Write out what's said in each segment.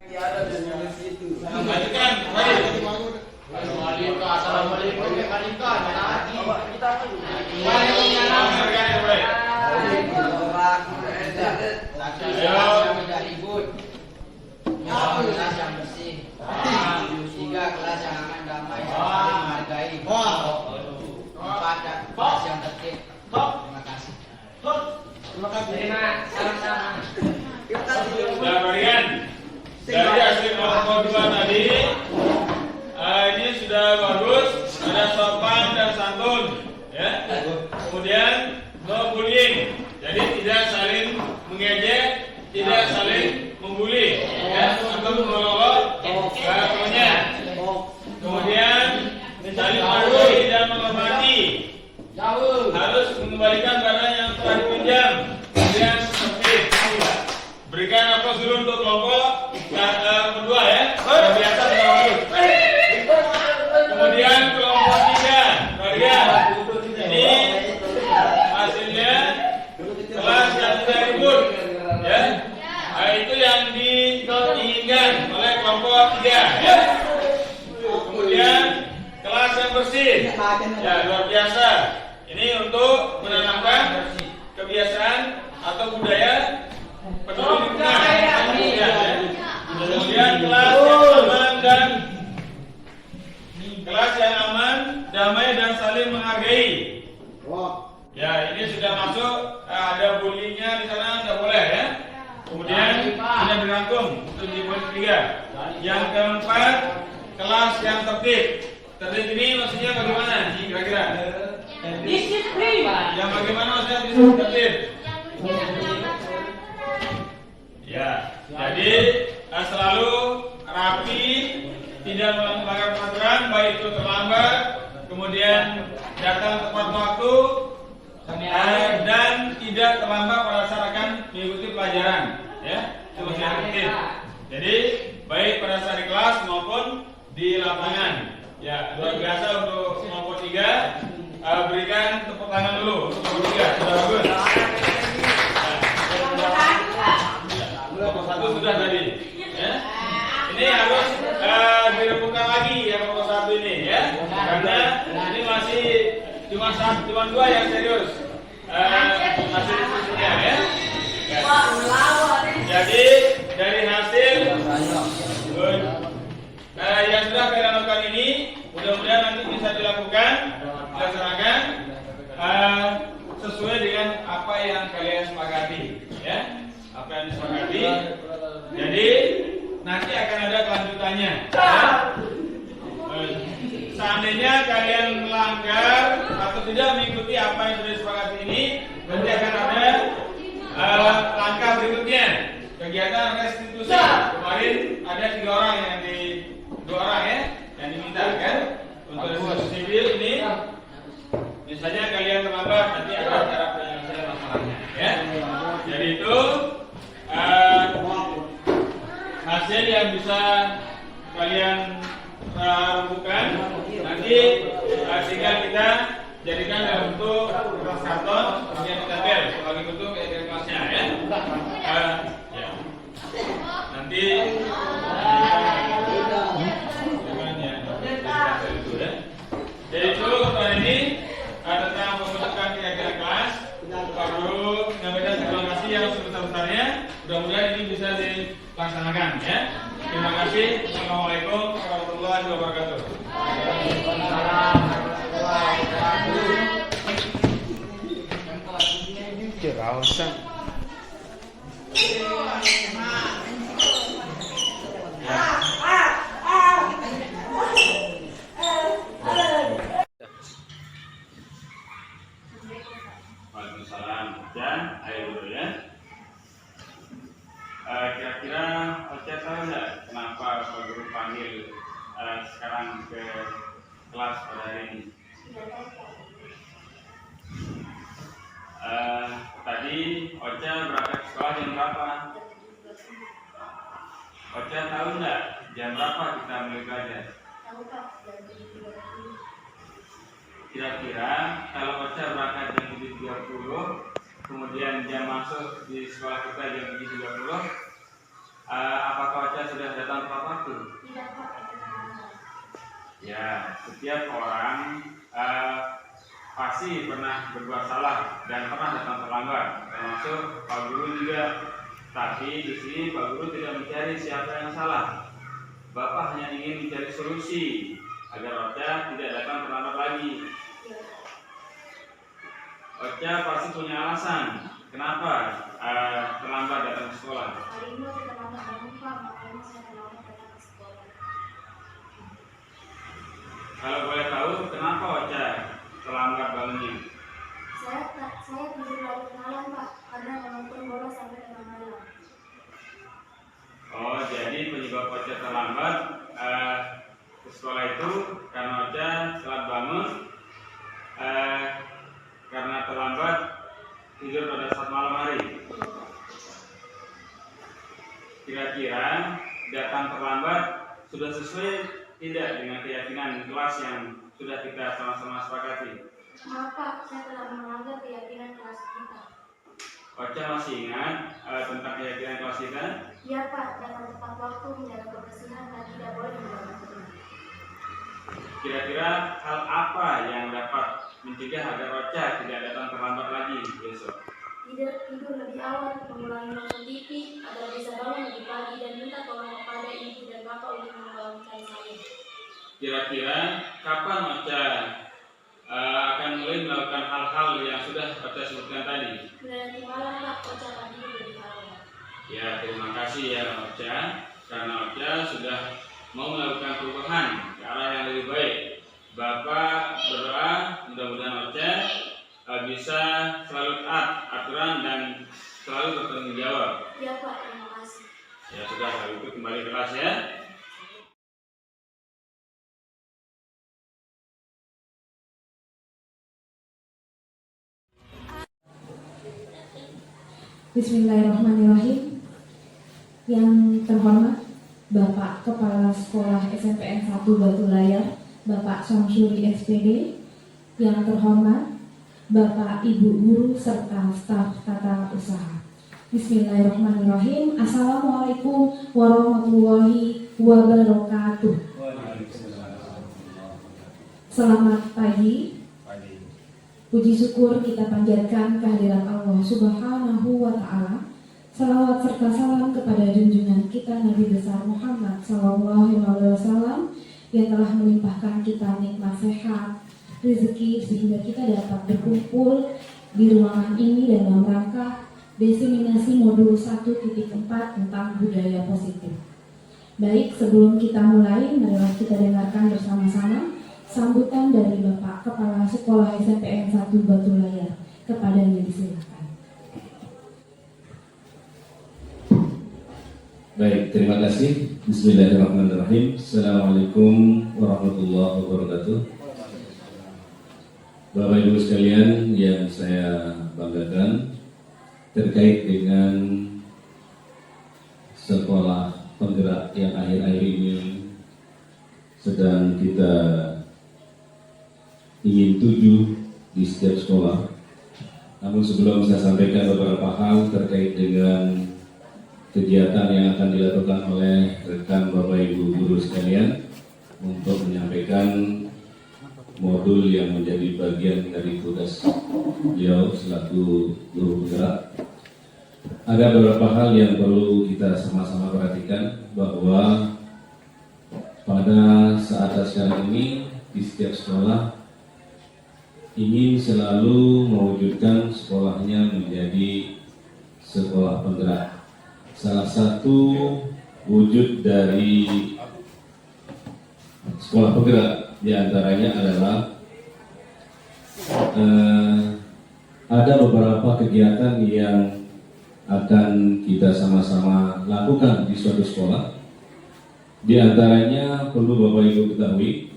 Assalamualaikum. Kelas yang bersih. Tiga, kelas yang aman, damai, saling menghargai. Empat, kelas yang tertib. Terima kasih. Terima sama-sama. Nah, kalian dari hasil nomor 2 tadi ini sudah bagus, ada sopan dan santun, ya. Kemudian no bullying, jadi tidak saling mengejek, tidak saling membuli, ya, atau mengolok temannya. Kemudian saling menghargai dan menghormati, harus mengembalikan barang yang telah dipinjam. Kemudian seperti berikan apa dulu untuk kelompok kedua, ya, biasa bagus. Kemudian kelompok 3, kalian ini hasilnya kelas yang tidak ribut, ya. Itu yang diinginkan oleh kelompok 3, ya. Kemudian kelas yang bersih, ya, luar biasa. Ini untuk menanamkan kebiasaan atau budaya peduli lingkungan. Kemudian kelas yang aman, damai dan saling menghargai. Ya, ini sudah masuk, ada bullyingnya di sana, nggak boleh, ya. Kemudian sudah dirangkum untuk di poin 3. Yang keempat, kelas yang tertib. Tertib ini maksudnya bagaimana? Kira-kira? Disiplin. Yang bagaimana maksudnya disiplin tertib? Ya, jadi selalu rapi, tidak melanggar peraturan, baik itu terlambat, kemudian datang tepat waktu, dan tidak terlambat pada saat akan mengikuti pelajaran, ya. Itu maksudnya tertib. Jadi baik pada saat di kelas maupun di lapangan. Ya, luar biasa untuk kelompok 3. Berikan tepuk tangan dulu untuk kelompok 3. Sudah bagus. Kelompok 1 sudah tadi, ya. Ini harus dirembukan lagi yang kelompok 1 ini, ya. Karena ini masih cuma 2 yang serius. Hasil diskusinya, ya. Jadi dari hasil yang sudah kalian lakukan ini, mudah-mudahan nanti bisa dilakukan, dilaksanakan sesuai dengan apa yang kalian sepakati, ya. Apa yang disepakati. Jadi nanti akan ada kelanjutannya, ya. Seandainya kalian melanggar atau tidak mengikuti apa yang sudah disepakati ini, nanti akan ada langkah berikutnya, kegiatan restitusi. Kemarin ada 2 orang ya yang diminta, kan, untuk restitusi sipil ini. Misalnya kalian terlambat, nanti ada cara penyelesaian masalahnya, ya. Jadi itu hasil yang bisa kalian rembukan nanti, sehingga kita jadikan dalam bentuk kertas karton, kemudian ditempel sebagai bentuk kayak kelasnya, ya. Ya. Nanti jadi itu untuk ini tentang pembentukan kira-kira kelas. Pak Guru menyampaikan terima kasih yang sebesar-besarnya. Mudah-mudahan ini bisa dilaksanakan, ya. Terima kasih. Assalamualaikum warahmatullahi wabarakatuh. Waalaikumsalam. Dan ayo dulu, ya. Kira-kira Ocha tahu nggak kenapa Pak Guru panggil sekarang ke kelas pada hari ini? Tadi Ocha berangkat ke sekolah jam berapa? Ocha tahu nggak jam berapa kita mulai belajar? Kira-kira kalau Ocha berangkat jam 7.30, kemudian jam masuk di sekolah kita jam 7.30, apakah Ocha sudah datang tepat waktu? Tidak, Pak. Ya, setiap orang pasti pernah berbuat salah dan pernah datang terlambat, termasuk Pak Guru juga. Tapi di sini Pak Guru tidak mencari siapa yang salah. Bapak hanya ingin mencari solusi agar Ocha tidak datang terlambat lagi. Ocha pasti punya alasan kenapa terlambat datang ke sekolah. Hari ini saya terlambat bangun, Pak. Makanya saya terlambat datang ke sekolah. Kalau boleh tahu kenapa Ocha terlambat bangunnya? Saya tidur larut malam, Pak, karena menonton bola sampai tengah malam. Oh, jadi penyebab Ocha terlambat ke sekolah itu karena Ocha telat bangun karena terlambat tidur pada saat malam hari. Kira-kira datang terlambat sudah sesuai tidak dengan keyakinan kelas yang sudah kita sama-sama sepakati? Maaf, Pak, saya telah melanggar keyakinan kelas kita. Ocha masih ingat tentang keyakinan kelas kita? Ya, Pak, datang tepat waktu, menjaga kebersihan dan tidak boleh mengganggu. Kira-kira hal apa yang dapat mencegah agar Ocha tidak datang terlambat lagi besok? Tidur lebih awal, mengulangi nonton TV agar bisa bangun lebih pagi dan minta tolong kepada ibu dan bapak untuk membangunkan saya. Kira-kira kapan Ocha akan mulai melakukan hal-hal yang sudah Ocha sebutkan tadi? Nanti malam, Pak, Ocha akan tidur lebih awal. Ya, terima kasih ya Ocha, karena Ocha sudah mau melakukan perubahan ke arah yang lebih baik. Bapak berdoa mudah-mudahan Ocha bisa selalu taat aturan dan selalu bertanggung jawab. Ya, Pak, terima kasih. Ya sudah, kalau itu kembali ke kelas ya. Bismillahirrahmanirrahim. Yang terhormat Bapak Kepala Sekolah SMPN 1 Batu Layar, Bapak Syamsuri SPD. Yang terhormat Bapak Ibu Guru serta staf tata usaha. Bismillahirrahmanirrahim. Assalamualaikum warahmatullahi wabarakatuh. Selamat pagi. Puji syukur kita panjatkan kehadiran Allah Subhanahu wa Ta'ala. Salawat serta salam kepada junjungan kita Nabi besar Muhammad Sallallahu Alaihi Wasallam yang telah melimpahkan kita nikmat sehat, rezeki sehingga kita dapat berkumpul di ruangan ini dalam rangka diseminasi modul 1.4 tentang budaya positif. Baik, sebelum kita mulai, marilah kita dengarkan bersama-sama sambutan dari Bapak Kepala Sekolah SMPN 1 Batu Layar. Kepadanya disilakan. Baik, terima kasih. Bismillahirrahmanirrahim. Assalamualaikum warahmatullahi wabarakatuh. Bapak Ibu sekalian yang saya banggakan, terkait dengan sekolah penggerak yang akhir-akhir ini sedang kita ingin tuju di setiap sekolah. Namun sebelum saya sampaikan beberapa hal terkait dengan kegiatan yang akan dilakukan oleh rekan Bapak Ibu guru sekalian untuk menyampaikan modul yang menjadi bagian dari tugas beliau selaku guru penggerak, ada beberapa hal yang perlu kita sama-sama perhatikan, bahwa pada saat sekarang ini di setiap sekolah ingin selalu mewujudkan sekolahnya menjadi sekolah penggerak. Salah satu wujud dari sekolah penggerak diantaranya adalah ada beberapa kegiatan yang akan kita sama-sama lakukan di suatu sekolah. Di antaranya perlu Bapak Ibu ketahui,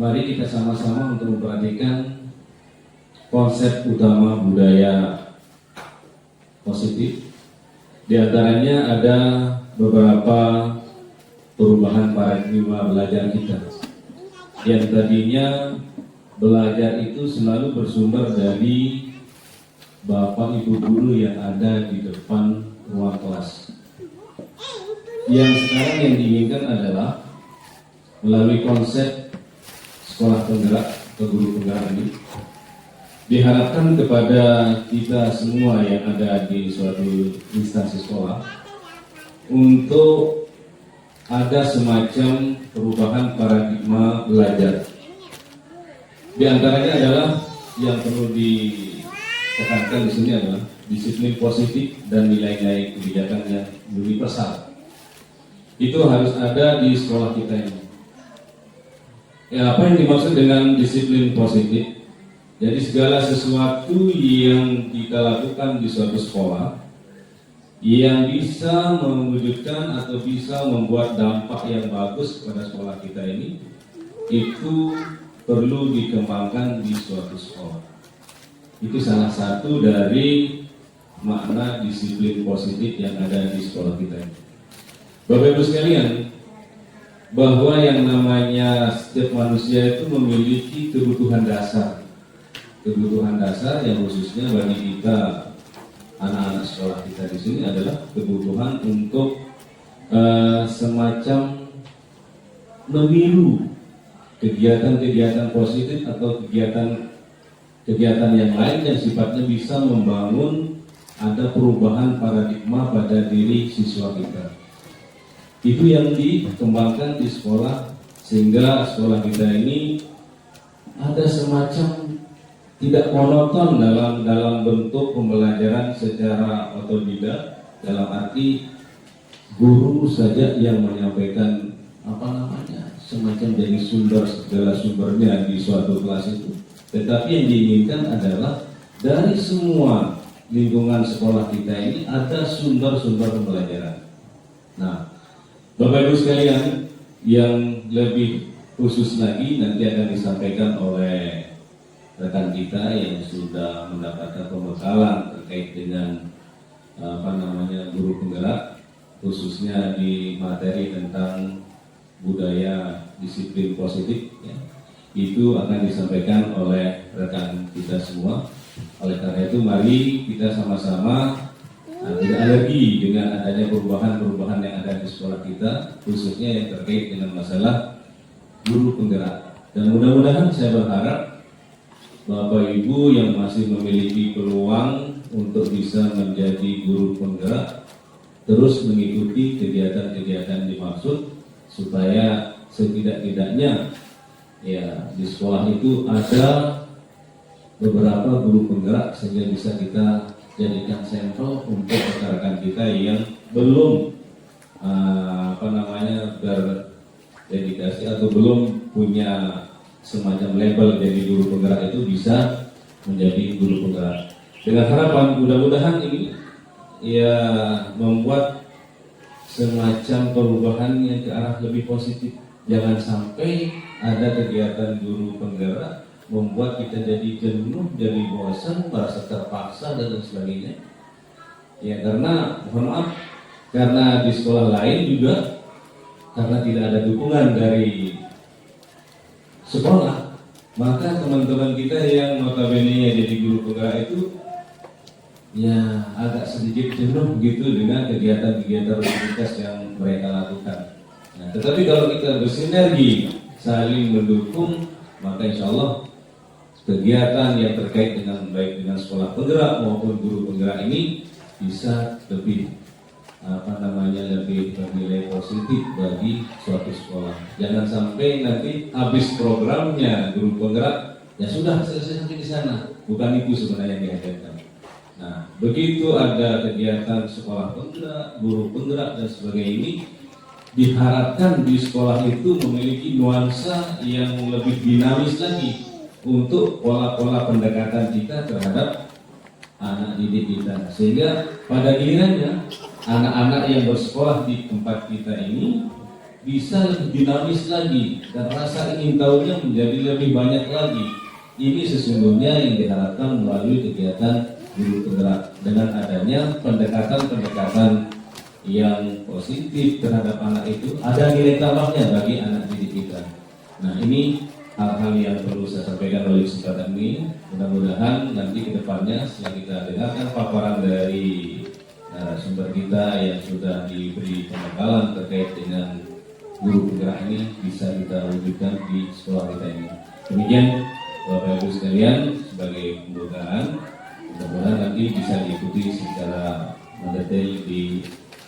mari kita sama-sama untuk memperhatikan konsep utama budaya positif. Di antaranya ada beberapa perubahan paradigma belajar kita. Yang tadinya belajar itu selalu bersumber dari Bapak Ibu guru yang ada di depan ruang kelas. yang sekarang yang diinginkan adalah melalui konsep sekolah penggerak atau guru penggerak ini diharapkan kepada kita semua yang ada di suatu instansi sekolah untuk ada semacam perubahan paradigma belajar. Di antaranya adalah yang perlu ditekankan di sini adalah disiplin positif dan nilai-nilai kebijakan yang universal. Itu harus ada di sekolah kita ini. Ya, apa yang dimaksud dengan disiplin positif? Jadi segala sesuatu yang kita lakukan di suatu sekolah yang bisa mewujudkan atau bisa membuat dampak yang bagus kepada sekolah kita ini, itu perlu dikembangkan di suatu sekolah. Itu salah satu dari makna disiplin positif yang ada di sekolah kita ini. Bapak Ibu sekalian, bahwa yang namanya setiap manusia itu memiliki kebutuhan dasar yang khususnya bagi kita anak-anak sekolah kita di sini adalah kebutuhan untuk semacam memilu kegiatan-kegiatan positif atau kegiatan yang lain yang sifatnya bisa membangun ada perubahan paradigma pada diri siswa kita. Itu yang dikembangkan di sekolah sehingga sekolah kita ini ada semacam tidak monoton dalam bentuk pembelajaran secara otodidak, dalam arti guru saja yang menyampaikan semacam jadi segala sumbernya di suatu kelas itu. Tetapi yang diinginkan adalah dari semua lingkungan sekolah kita ini ada sumber-sumber pembelajaran. Nah, Bapak Ibu sekalian, yang lebih khusus lagi nanti akan disampaikan oleh rekan kita yang sudah mendapatkan pembekalan terkait dengan guru penggerak, khususnya di materi tentang budaya disiplin positif ya. Itu akan disampaikan oleh rekan kita semua. Oleh karena itu mari kita sama-sama tidak alergi dengan adanya perubahan-perubahan yang ada di sekolah kita, khususnya yang terkait dengan masalah guru penggerak. Dan mudah-mudahan saya berharap Bapak Ibu yang masih memiliki peluang untuk bisa menjadi guru penggerak terus mengikuti kegiatan-kegiatan dimaksud supaya setidak-tidaknya ya di sekolah itu ada beberapa guru penggerak sehingga bisa kita jadikan sampel untuk rekan-rekan kita yang belum berdedikasi atau belum punya semacam label jadi guru penggerak itu bisa menjadi guru penggerak. Dengan harapan mudah-mudahan ini ya membuat semacam perubahan yang ke arah lebih positif. Jangan sampai ada kegiatan guru penggerak membuat kita jadi jenuh, jadi bosan, merasa terpaksa dan lain sebagainya. Ya karena mohon maaf, karena di sekolah lain juga karena tidak ada dukungan dari sekolah, maka teman-teman kita yang notabene jadi guru penggerak itu ya agak sedikit jenuh begitu dengan kegiatan-kegiatan rutinitas yang mereka lakukan. Nah, tetapi kalau kita bersinergi saling mendukung, maka insya Allah kegiatan yang terkait dengan baik dengan sekolah penggerak maupun guru penggerak ini bisa lebih lebih bernilai positif bagi suatu sekolah. Jangan sampai nanti habis programnya guru penggerak ya sudah selesai sampai di sana. Bukan itu sebenarnya yang dihadirkan. Nah, begitu ada kegiatan sekolah penggerak, guru penggerak dan sebagainya ini diharapkan di sekolah itu memiliki nuansa yang lebih dinamis lagi untuk pola-pola pendekatan kita terhadap anak didik kita, sehingga pada gilirannya anak-anak yang bersekolah di tempat kita ini bisa lebih dinamis lagi dan rasa ingin tahunya menjadi lebih banyak lagi. Ini sesungguhnya yang diharapkan melalui kegiatan guru penggerak dengan adanya pendekatan-pendekatan yang positif terhadap anak itu, ada nilai tambahnya bagi anak didik kita. Nah, ini hal-hal yang perlu saya sampaikan oleh kesempatan ini. Mudah-mudahan nanti ke depannya setelah kita dengarkan paparan dari narasumber kita yang sudah diberi pembekalan terkait dengan guru penggerak ini bisa kita wujudkan di sekolah kita ini. Demikian Bapak Ibu sekalian sebagai pembukaan, mudah-mudahan nanti bisa diikuti secara mendetail di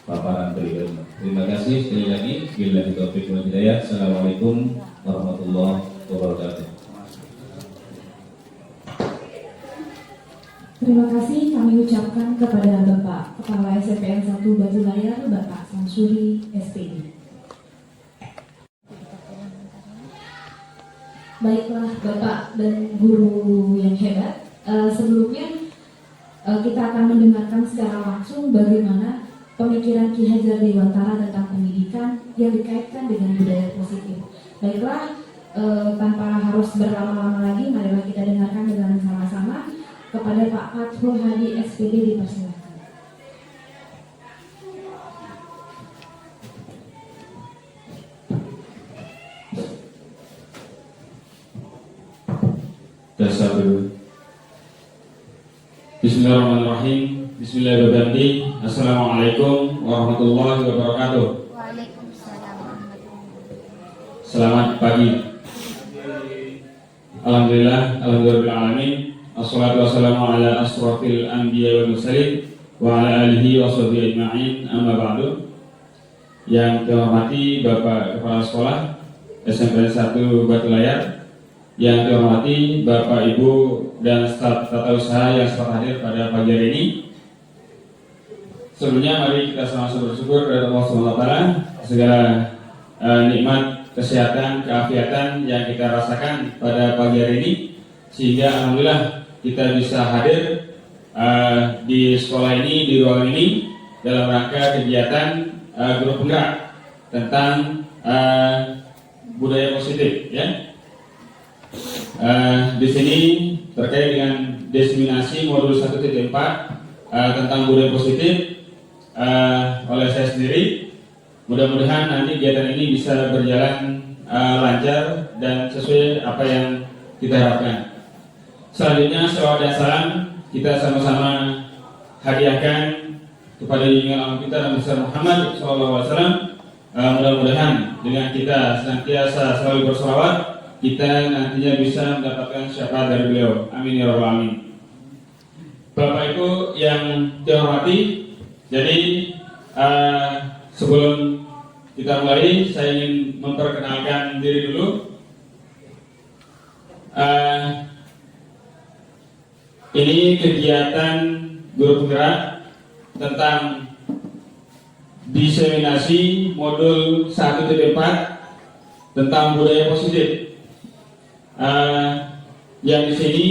paparan berikutnya. Terima kasih sekali lagi. Billahi taufiq wal hidayah. Assalamualaikum warahmatullahi wabarakatuh. Terima kasih kami ucapkan kepada Bapak Kepala SMPN 1 Batu Layar, Bapak Samsuri, SPD. Baiklah Bapak dan guru yang hebat, sebelumnya kita akan mendengarkan secara langsung bagaimana pemikiran Ki Hajar Dewantara tentang pendidikan yang dikaitkan dengan budaya positif. Baiklah, tanpa harus berlama-lama lagi, marilah kita dengarkan dengan sama-sama. Kepada Pak Fathul Hadi SPD dipersilakan. Bismillahirrahmanirrahim. Bismillahirrahmanirrahim. Assalamualaikum warahmatullahi wabarakatuh. Waalaikumsalam warahmatullahi wabarakatuh. Selamat pagi. Alhamdulillahirrahmanirrahim. Assalatu wassalamu ala asrafil anbiya wal mursalin wa ala alihi wa sahbihi ajma'in, amma ba'du. Yang terhormati Bapak Kepala Sekolah SMPN 1 Batu Layar, yang terhormati Bapak Ibu dan staf tata usaha yang sempat hadir pada pagi hari ini. Sebelumnya mari kita sama-sama bersyukur kepada Allah SWT segala nikmat kesehatan, keafiatan yang kita rasakan pada pagi hari ini, sehingga alhamdulillah kita bisa hadir di sekolah ini, di ruangan ini dalam rangka kegiatan grup penggerak tentang budaya positif, ya. Di sini terkait dengan diseminasi modul 1.4 tentang budaya positif oleh saya sendiri. Mudah-mudahan nanti kegiatan ini bisa berjalan lancar dan sesuai apa yang kita harapkan. Selanjutnya selawat dan salam kita sama-sama hadiahkan kepada junjungan agung kita Nabi Muhammad SAW. Mudah-mudahan dengan kita senantiasa selalu berselawat, kita nantinya bisa mendapatkan syafaat dari beliau. Amin ya rabbal alamin. Bapak Ibu yang dihormati, jadi sebelum kita mulai, saya ingin memperkenalkan diri dulu. Ini kegiatan guru penggerak tentang diseminasi modul 1.4 tentang budaya positif. Yang di sini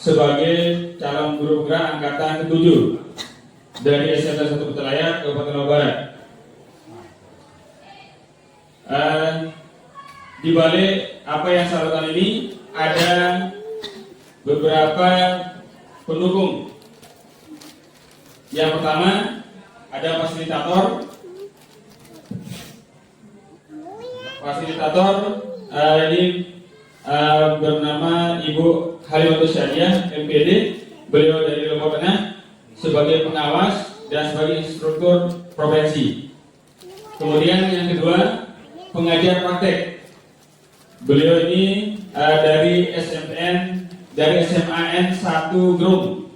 sebagai calon guru penggerak angkatan ke-7 dari SMP 1 Batu Layar, Kabupaten Lombok Barat. Di balik apa yang saya lakukan ini ada beberapa pendukung. Yang pertama ada fasilitator. Ini bernama Ibu Halimatus Syadiah MPD. Beliau dari Lombok Tengah sebagai pengawas dan sebagai instruktur profesi. Kemudian yang kedua, pengajar praktek. Beliau ini dari SMAN 1 Grum.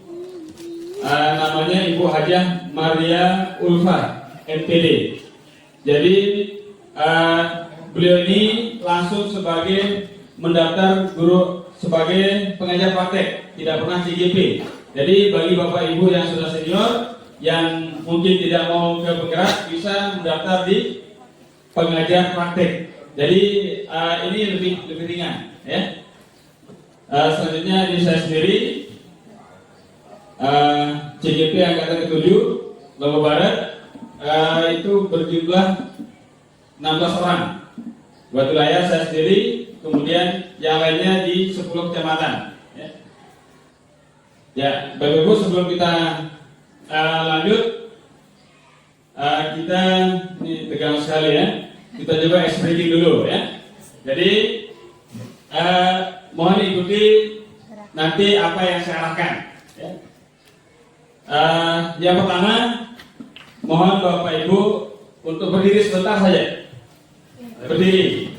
Namanya Ibu Hajah Maria Ulfa MPD. Jadi beliau ini langsung sebagai mendaftar guru sebagai pengajar praktek, tidak pernah CGP. Jadi bagi Bapak Ibu yang sudah senior yang mungkin tidak mau ke penggerak, bisa mendaftar di pengajar praktek. Jadi ini lebih ringan, ya. Selanjutnya di saya sendiri CGP angkatan ke-7 Lombok Barat, itu berjumlah 16 orang. Batu Layar saya sendiri, kemudian yang lainnya di 10 kecamatan. Ya, Bapak Ibu, sebelum kita lanjut, kita ini tegang sekali ya. Kita coba explaining dulu ya. Jadi mohon ikuti nanti apa yang saya arahkan. Ya. Yang pertama, mohon Bapak Ibu untuk berdiri sebentar saja. Berdiri.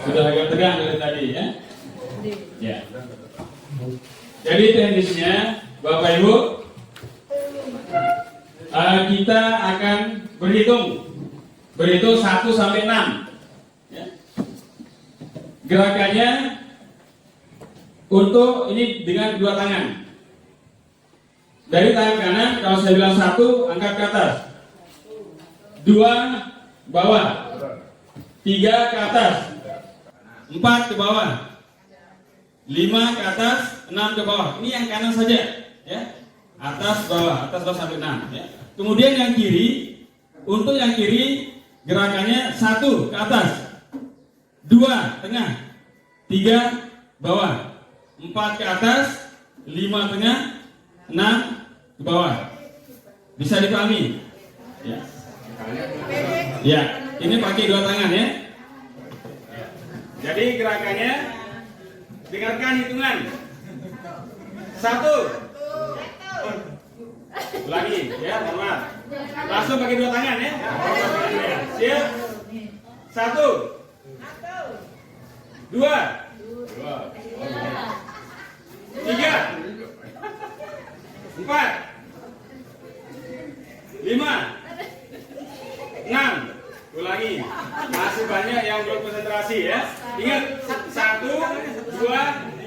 Sudah agak tegang dari tadi ya. Ya. Jadi teknisnya Bapak Ibu, kita akan berhitung 1 sampai 6. Ya. Gerakannya untuk ini dengan kedua tangan. Dari tangan kanan, kalau saya bilang 1, angkat ke atas. 2, bawah. 3, ke atas. 4, ke bawah. 5, ke atas. 6, ke bawah. Ini yang kanan saja, ya. Atas bawah sampai 6, ya. Kemudian yang kiri, untuk yang kiri gerakannya 1, ke atas. 2, tengah. 3, bawah. 4, ke atas. 5, tengah. 6, ke bawah. Bisa dipahami? Ya. Ya, ini pakai dua tangan ya. Jadi gerakannya, dengarkan hitungan. 1. Ulangi ya, teman. Langsung pakai dua tangan ya. Siap. 1. 2. 3. 4. 5. 6. Ulangi. Masih banyak yang belum konsentrasi ya. Ingat, 1, 2,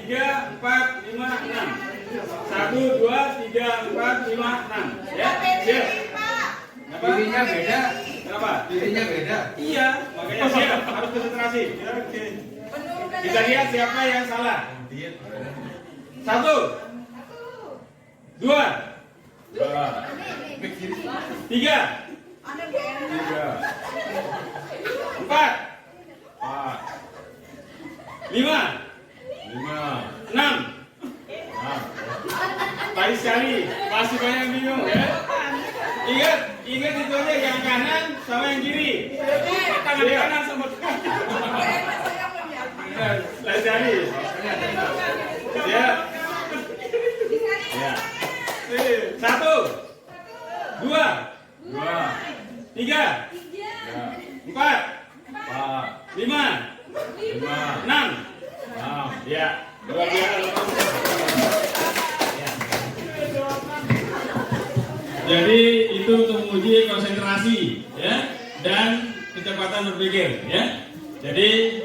3, 4, 5, 6. 1, 2, 3, 4, 5, 6. Ya, siap. Dirinya beda. Kenapa? Dirinya beda. Iya, makanya siap, harus konsentrasi. Ya, oke. Kita lihat siapa yang salah. 1, 2, 3, 4, 5, 6. Baik sekali, masih banyak yang bingung ya. Ingat itu aja, yang kanan sama yang kiri. Tangan kanan sama lain sekali. Ya. Ya. 1, 2, 3, 4, 5, 6. Ya. Luar biasa. Jadi itu untuk menguji konsentrasi ya, dan kecepatan berpikir ya. Jadi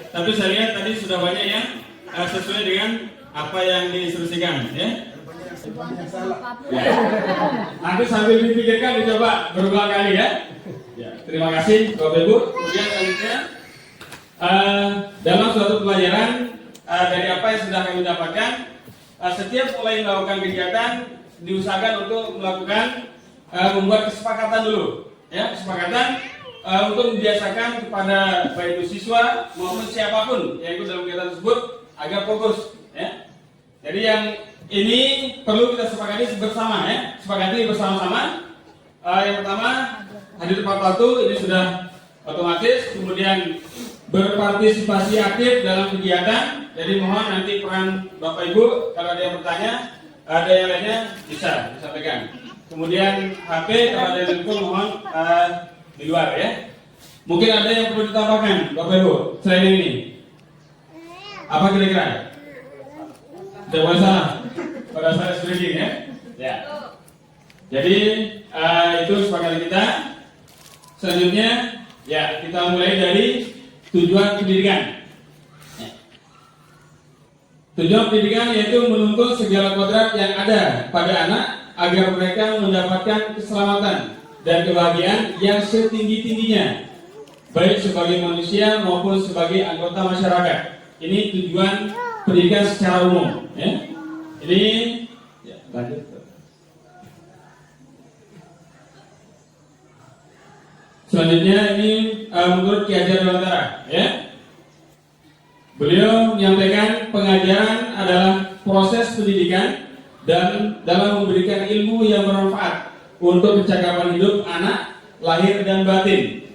tapi saya lihat tadi sudah banyak yang sesuai dengan apa yang diinstruksikan ya. Nanti sambil dipikirkan dicoba berulang kali ya. Ya, terima kasih Bapak Ibu. Kemudian selanjutnya dalam suatu pelajaran dari apa yang sudah kami dapatkan, setiap mulai melakukan kegiatan diusahakan untuk melakukan membuat kesepakatan dulu ya, kesepakatan untuk membiasakan kepada baik itu siswa maupun siapapun yang ikut dalam kegiatan tersebut agar fokus ya. Jadi yang ini perlu kita sepakati bersama ya, sepakati bersama-sama. Yang pertama, hadir tepat waktu, ini sudah otomatis. Kemudian berpartisipasi aktif dalam kegiatan. Jadi mohon nanti peran Bapak Ibu kalau ada yang bertanya, ada yang lainnya bisa disampaikan. Kemudian HP kalau ada yang telepon mohon di luar ya. Mungkin ada yang perlu ditambahkan Bapak Ibu selain ini. Apa kira-kira? Tidak masalah pada saat screening ya. Ya. Jadi itu sepakatan kita. Selanjutnya ya kita mulai dari tujuan pendidikan. Tujuan pendidikan yaitu menuntut segala kodrat yang ada pada anak agar mereka mendapatkan keselamatan dan kebahagiaan yang setinggi-tingginya, baik sebagai manusia maupun sebagai anggota masyarakat. Ini tujuan pendidikan secara umum. Ya. Ini ya, lanjut. Selanjutnya ini menurut Ki Hajar Dewantara, ya. Beliau menyampaikan pengajaran adalah proses pendidikan dan dalam memberikan ilmu yang bermanfaat untuk kecakapan hidup anak lahir dan batin.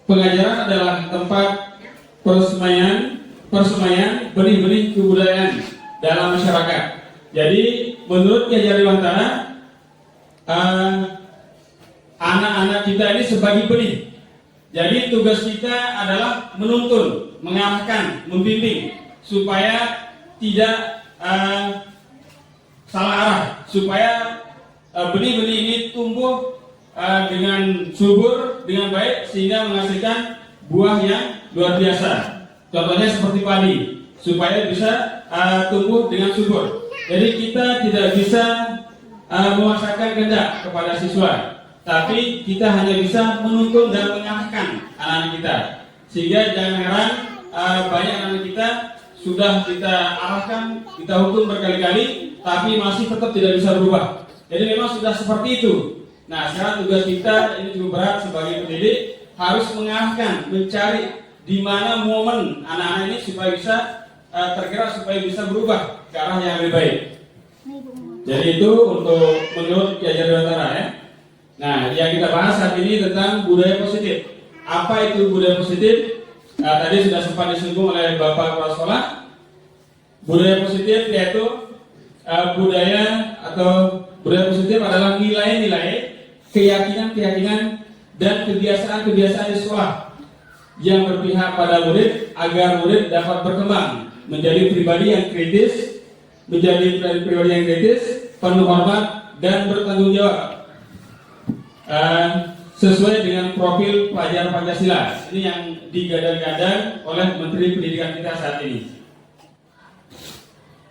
Pengajaran adalah tempat persemaian benih-benih kebudayaan dalam masyarakat. Jadi menurut Ki Hajar Dewantara anak-anak kita ini sebagai benih. Jadi tugas kita adalah menuntun, mengarahkan, membimbing supaya tidak salah arah, supaya benih-benih ini tumbuh dengan subur, dengan baik, sehingga menghasilkan buah yang luar biasa. Contohnya seperti padi, supaya bisa tumbuh dengan subur. Jadi kita tidak bisa memaksakan kehendak kepada siswa, tapi kita hanya bisa menuntun dan mengarahkan anak-anak kita. Sehingga jangan heran banyak anak kita sudah kita arahkan, kita hukum berkali-kali, tapi masih tetap tidak bisa berubah. Jadi memang sudah seperti itu. Nah, sekarang tugas kita ini cukup berat sebagai pendidik, harus mengarahkan, mencari di mana momen anak-anak ini supaya bisa tergerak, supaya bisa berubah ke arah yang lebih baik. Jadi itu untuk menurut Ki Hajar Dewantara ya. Nah, yang kita bahas saat ini tentang budaya positif. Apa itu budaya positif? Tadi sudah sempat disinggung oleh Bapak Kepala Sekolah. Budaya positif yaitu budaya positif adalah nilai-nilai, keyakinan-keyakinan, dan kebiasaan-kebiasaan di sekolah yang berpihak pada murid agar murid dapat berkembang menjadi pribadi yang kritis, penuh hormat dan bertanggung jawab sesuai dengan profil pelajar Pancasila. Ini yang digadang-gadang oleh Menteri Pendidikan kita saat ini.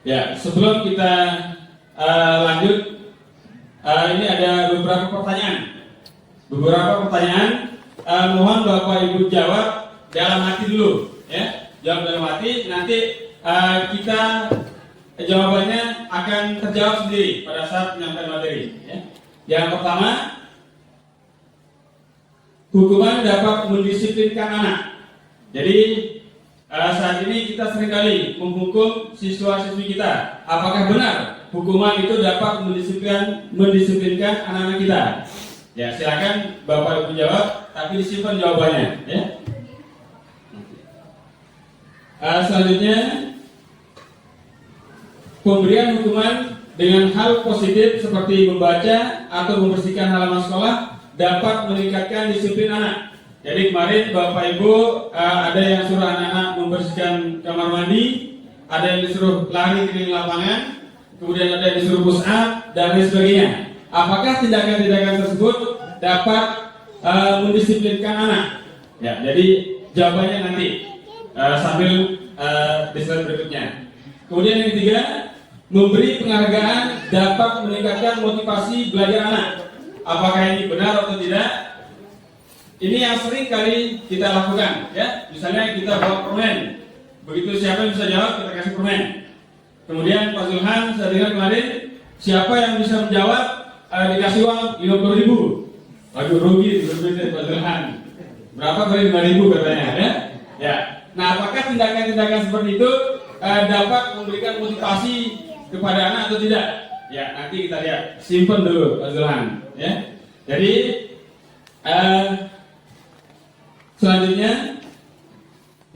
Ya, sebelum kita lanjut, ini ada beberapa pertanyaan. Mohon Bapak Ibu jawab dalam hati dulu, ya. Jawab dalam hati. Nanti kita jawabannya akan terjawab sendiri pada saat menyampaikan materi. Ya. Yang pertama, hukuman dapat mendisiplinkan anak. Jadi saat ini kita seringkali menghukum siswa-siswi kita. Apakah benar hukuman itu dapat mendisiplinkan anak-anak kita? Ya, silakan Bapak Ibu jawab, tapi disimpan jawabannya. Ya. Selanjutnya, pemberian hukuman dengan hal positif seperti membaca atau membersihkan halaman sekolah dapat meningkatkan disiplin anak. Jadi kemarin Bapak Ibu ada yang suruh anak-anak membersihkan kamar mandi, ada yang disuruh lari keliling lapangan, kemudian ada yang disuruh push up dan lain sebagainya. Apakah tindakan-tindakan tersebut dapat mendisiplinkan anak? Ya, jadi jawabannya nanti sambil di slide berikutnya. Kemudian yang ketiga, memberi penghargaan dapat meningkatkan motivasi belajar anak. Apakah ini benar atau tidak? Ini yang sering kali kita lakukan, ya. Misalnya kita bawa permen, begitu siapa yang bisa jawab kita kasih permen. Kemudian Pak Zulhan, saya dengar kemarin siapa yang bisa menjawab dikasih uang 50.000. Aduh, rugi Pak Zulhan. Berapa kali 5.000 katanya, ya? Ya. Nah, apakah tindakan-tindakan seperti itu dapat memberikan motivasi kepada anak atau tidak? Ya, nanti kita lihat. Simpen dulu Pak Zulhan, ya. Jadi selanjutnya,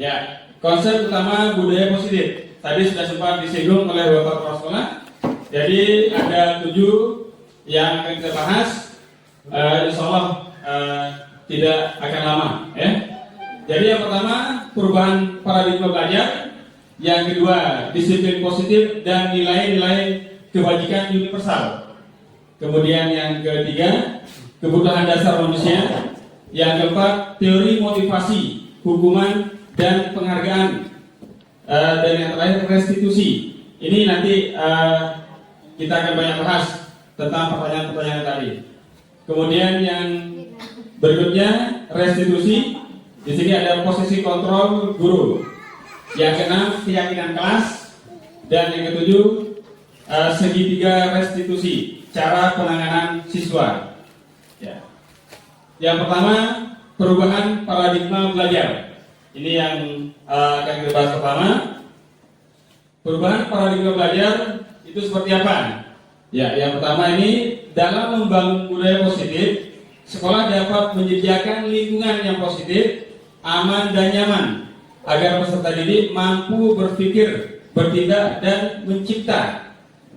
ya, konsep utama budaya positif. Tadi sudah sempat disinggung oleh Bapak Kepala Sekolah. Jadi ada 7 yang akan kita bahas. Insya Allah tidak akan lama, ya. Jadi yang pertama, perubahan paradigma belajar. Yang kedua, disiplin positif dan nilai-nilai kebajikan universal. Kemudian yang ketiga, kebutuhan dasar manusia. Yang keempat, teori motivasi, hukuman dan penghargaan. Dan yang terakhir, restitusi. Ini nanti kita akan banyak bahas tentang pertanyaan-pertanyaan tadi. Kemudian yang berikutnya, restitusi. Di sini ada posisi kontrol guru. Yang keenam, keyakinan kelas. Dan yang ketujuh, segitiga restitusi, cara penanganan siswa. Ya. Yang pertama, perubahan paradigma belajar. Ini yang akan kita bahas pertama. Perubahan paradigma belajar itu seperti apa? Ya, yang pertama ini, dalam membangun budaya positif, sekolah dapat menyediakan lingkungan yang positif, aman dan nyaman, agar peserta didik mampu berpikir, bertindak dan mencipta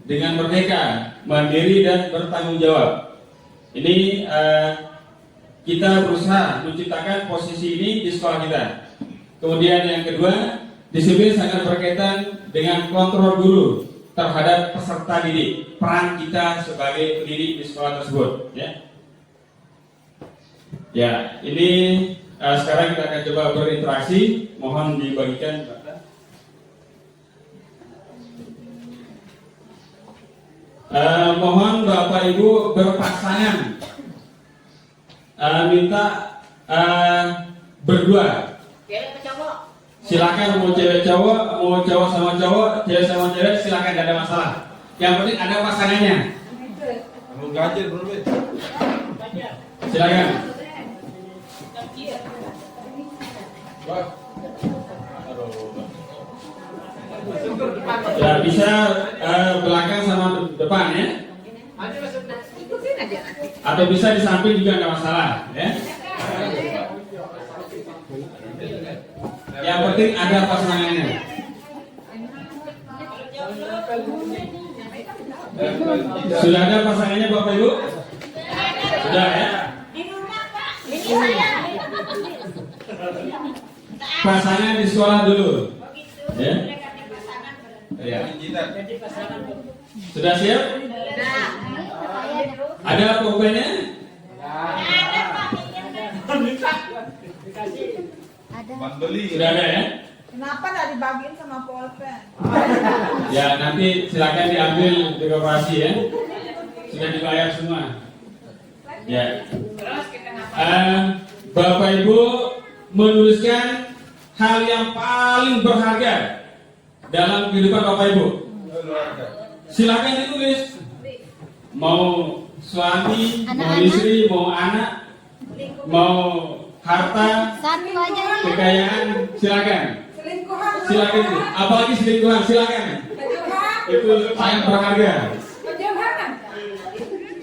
dengan merdeka, mandiri dan bertanggung jawab. Ini kita berusaha menciptakan posisi ini di sekolah kita. Kemudian yang kedua, disiplin sangat berkaitan dengan kontrol guru terhadap peserta didik. Peran kita sebagai pendidik di sekolah tersebut. Ya, ini sekarang kita akan coba berinteraksi. Mohon dibagikan. Mohon Bapak Ibu berpasangan, minta berdua. Silakan mau cewek cowok, mau cowok sama cowok, cewek sama cewek, silakan, tidak ada masalah. Yang penting ada pasangannya. Silakan. Ya, bisa belakang sama depan ya. Atau bisa di samping juga nggak masalah ya. Yang penting ada pasangannya. Sudah ada pasangannya Bapak Ibu? Sudah ya. Pasangan di sekolah dulu. Ya. Ya. Sudah siap? Ada pulpennya? Sudah ada ya? Kenapa nggak dibagiin sama pulpen? Ya, nanti silakan diambil di koperasi ya. Sudah dibayar semua. Ya. Bapak Ibu menuliskan hal yang paling berharga dalam kehidupan Bapak Ibu. Silakan ditulis. Mau suami, mau istri, mau anak, mau harta, kekayaan, silakan. Silakan itu. Apalagi selingkuhan, silakan. Itu sangat berharga.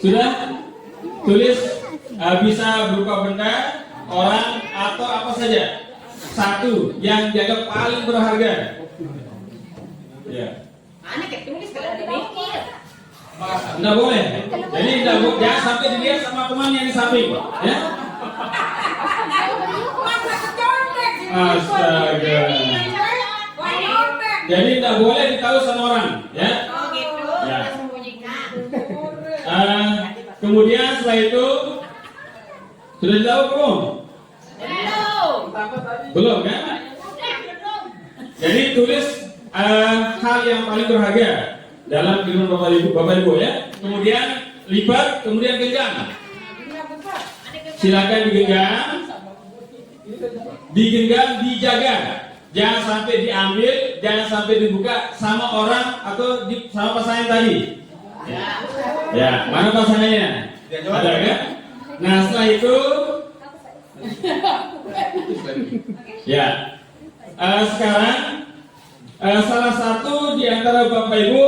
Sudah? Tulis, bisa berupa benda, orang, atau apa saja. Satu yang dianggap paling berharga. Ya. Tidak boleh. Jadi tidak boleh. Jangan sampai dilihat sama teman yang di samping. Ya. Astaga. Jadi tidak boleh ditahu sama orang. Ya. Ya. Kemudian setelah itu sudah tahu belum? Belum kan? Jadi tulis hal yang paling berharga dalam kehidupan Bapak Ibu ya. Kemudian lipat, kemudian genggam. Silakan digenggam, dijaga. Jangan sampai diambil, jangan sampai dibuka sama orang atau sama pasangan tadi. Ya, mana pasangannya? Ada kan? Nah setelah itu, ya, sekarang salah satu di antara Bapak Ibu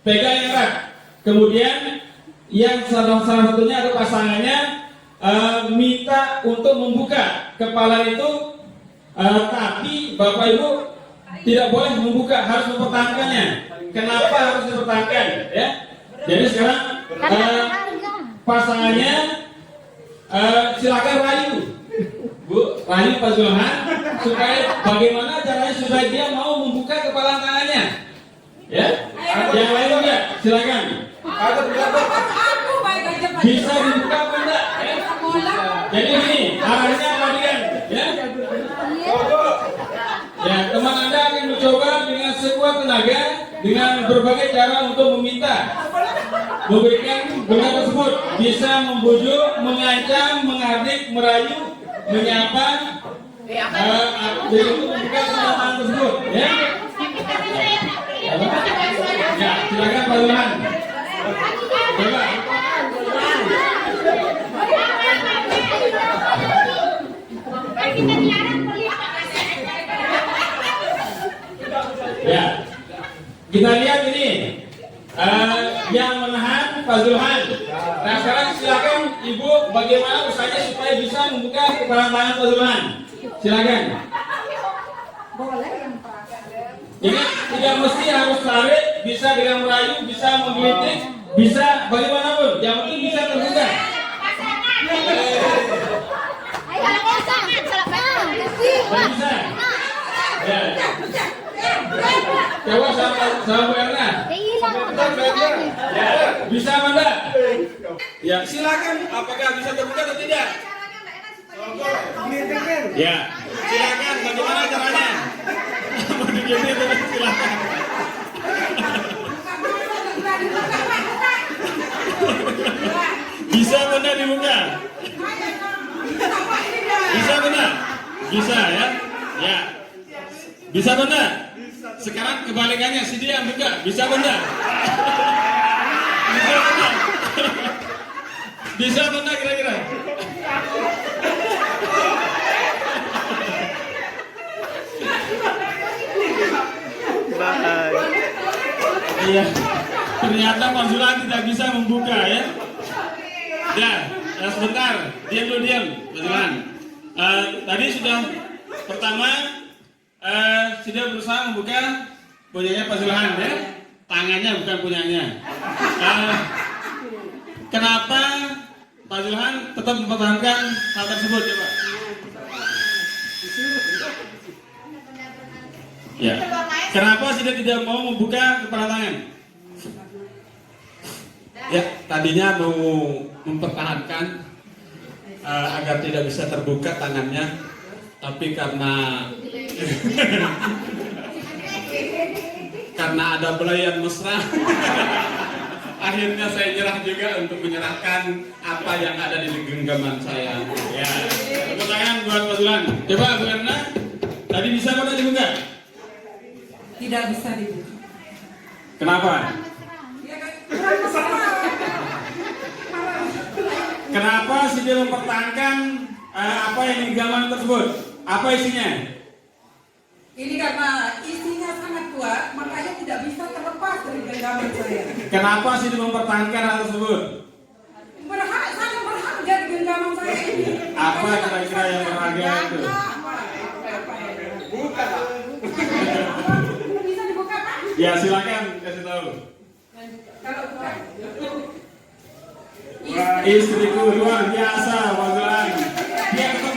pegang erat. Kemudian yang salah satunya ada pasangannya minta untuk membuka kepala itu, tapi Bapak Ibu tidak boleh membuka, harus mempertahankannya. Kenapa harus dipertahankan? Ya. Jadi sekarang pasangannya silakan rayu, Bu, rayu Pak Zulhan supaya bagaimana caranya supaya dia mau membuka kepala tangannya. Ya, yang lain juga silakan. Bisa dibuka apa enggak? Ya? Jadi ini arahnya perhatikan, ya. Ya, teman Anda akan mencoba dengan sekuat tenaga dengan berbagai cara untuk meminta memberikan benda tersebut, bisa membujuk, mengancam, menghardik, merayu, menyapa, jadi untuk membuka kesempatan tersebut, ya. Ya, silakan Pak Zulhan. Coba. Ya, kita lihat ini yang menahan Pak Zulhan. Nah sekarang silakan Ibu bagaimana usahanya supaya bisa membuka kepala tangan Pak Zulhan. Silakan. Ini tidak mesti harus tarik, bisa dengan merayu, bisa menggelitik, bisa bagaimanapun. Yang penting bisa terbuka. Ayo, salah bang. Bisa. Ya. Coba sama Bu Erna. Ya, bisa Amanda? Ya, silakan. Apakah bisa terbuka atau tidak? Ya, silakan. Bagaimana caranya? Mau digini silakan. Bisa benar dibuka? Bisa benar? Bisa ya? Ya. Bisa benar? Sekarang kebalikannya, si dia yang buka. Bisa benar? Bisa benar? Bisa benar kira-kira? Iya. Ternyata Pak Zulan tidak bisa membuka ya. Ya, sebentar. Diam dulu, diam, Pak Zulan. Tadi sudah pertama sudah berusaha membuka punyanya Pak Zulhan ya. Tangannya bukan punyanya. Kenapa Pak Zulhan tetap mempertahankan hal tersebut coba? Ya. Kenapa sudah tidak mau membuka kepala tangan? Ya, tadinya mau mempertahankan agar tidak bisa terbuka tangannya, tapi karena ada belayan mesra, akhirnya saya nyerah juga untuk menyerahkan apa yang ada di genggaman saya. Ya, tepuk tangan buat Pak Zulan. Coba Bu Erna, tadi bisa apa dibuka? Tidak bisa dibuka. Kenapa? Kenapa sih dia mempertahankan apa yang di genggaman tersebut? Apa isinya? Ini karena isinya sangat kuat, makanya tidak bisa terlepas dari genggaman saya. Kenapa sih dia mempertahankan hal tersebut? Sangat berharga di genggaman saya ini. Apa kira-kira yang berharga itu? Buka. Bisa dibuka Pak? Ya silakan kasih tahu. Kalau buka. Istriku luar biasa, Pak Zulan. Dia tetap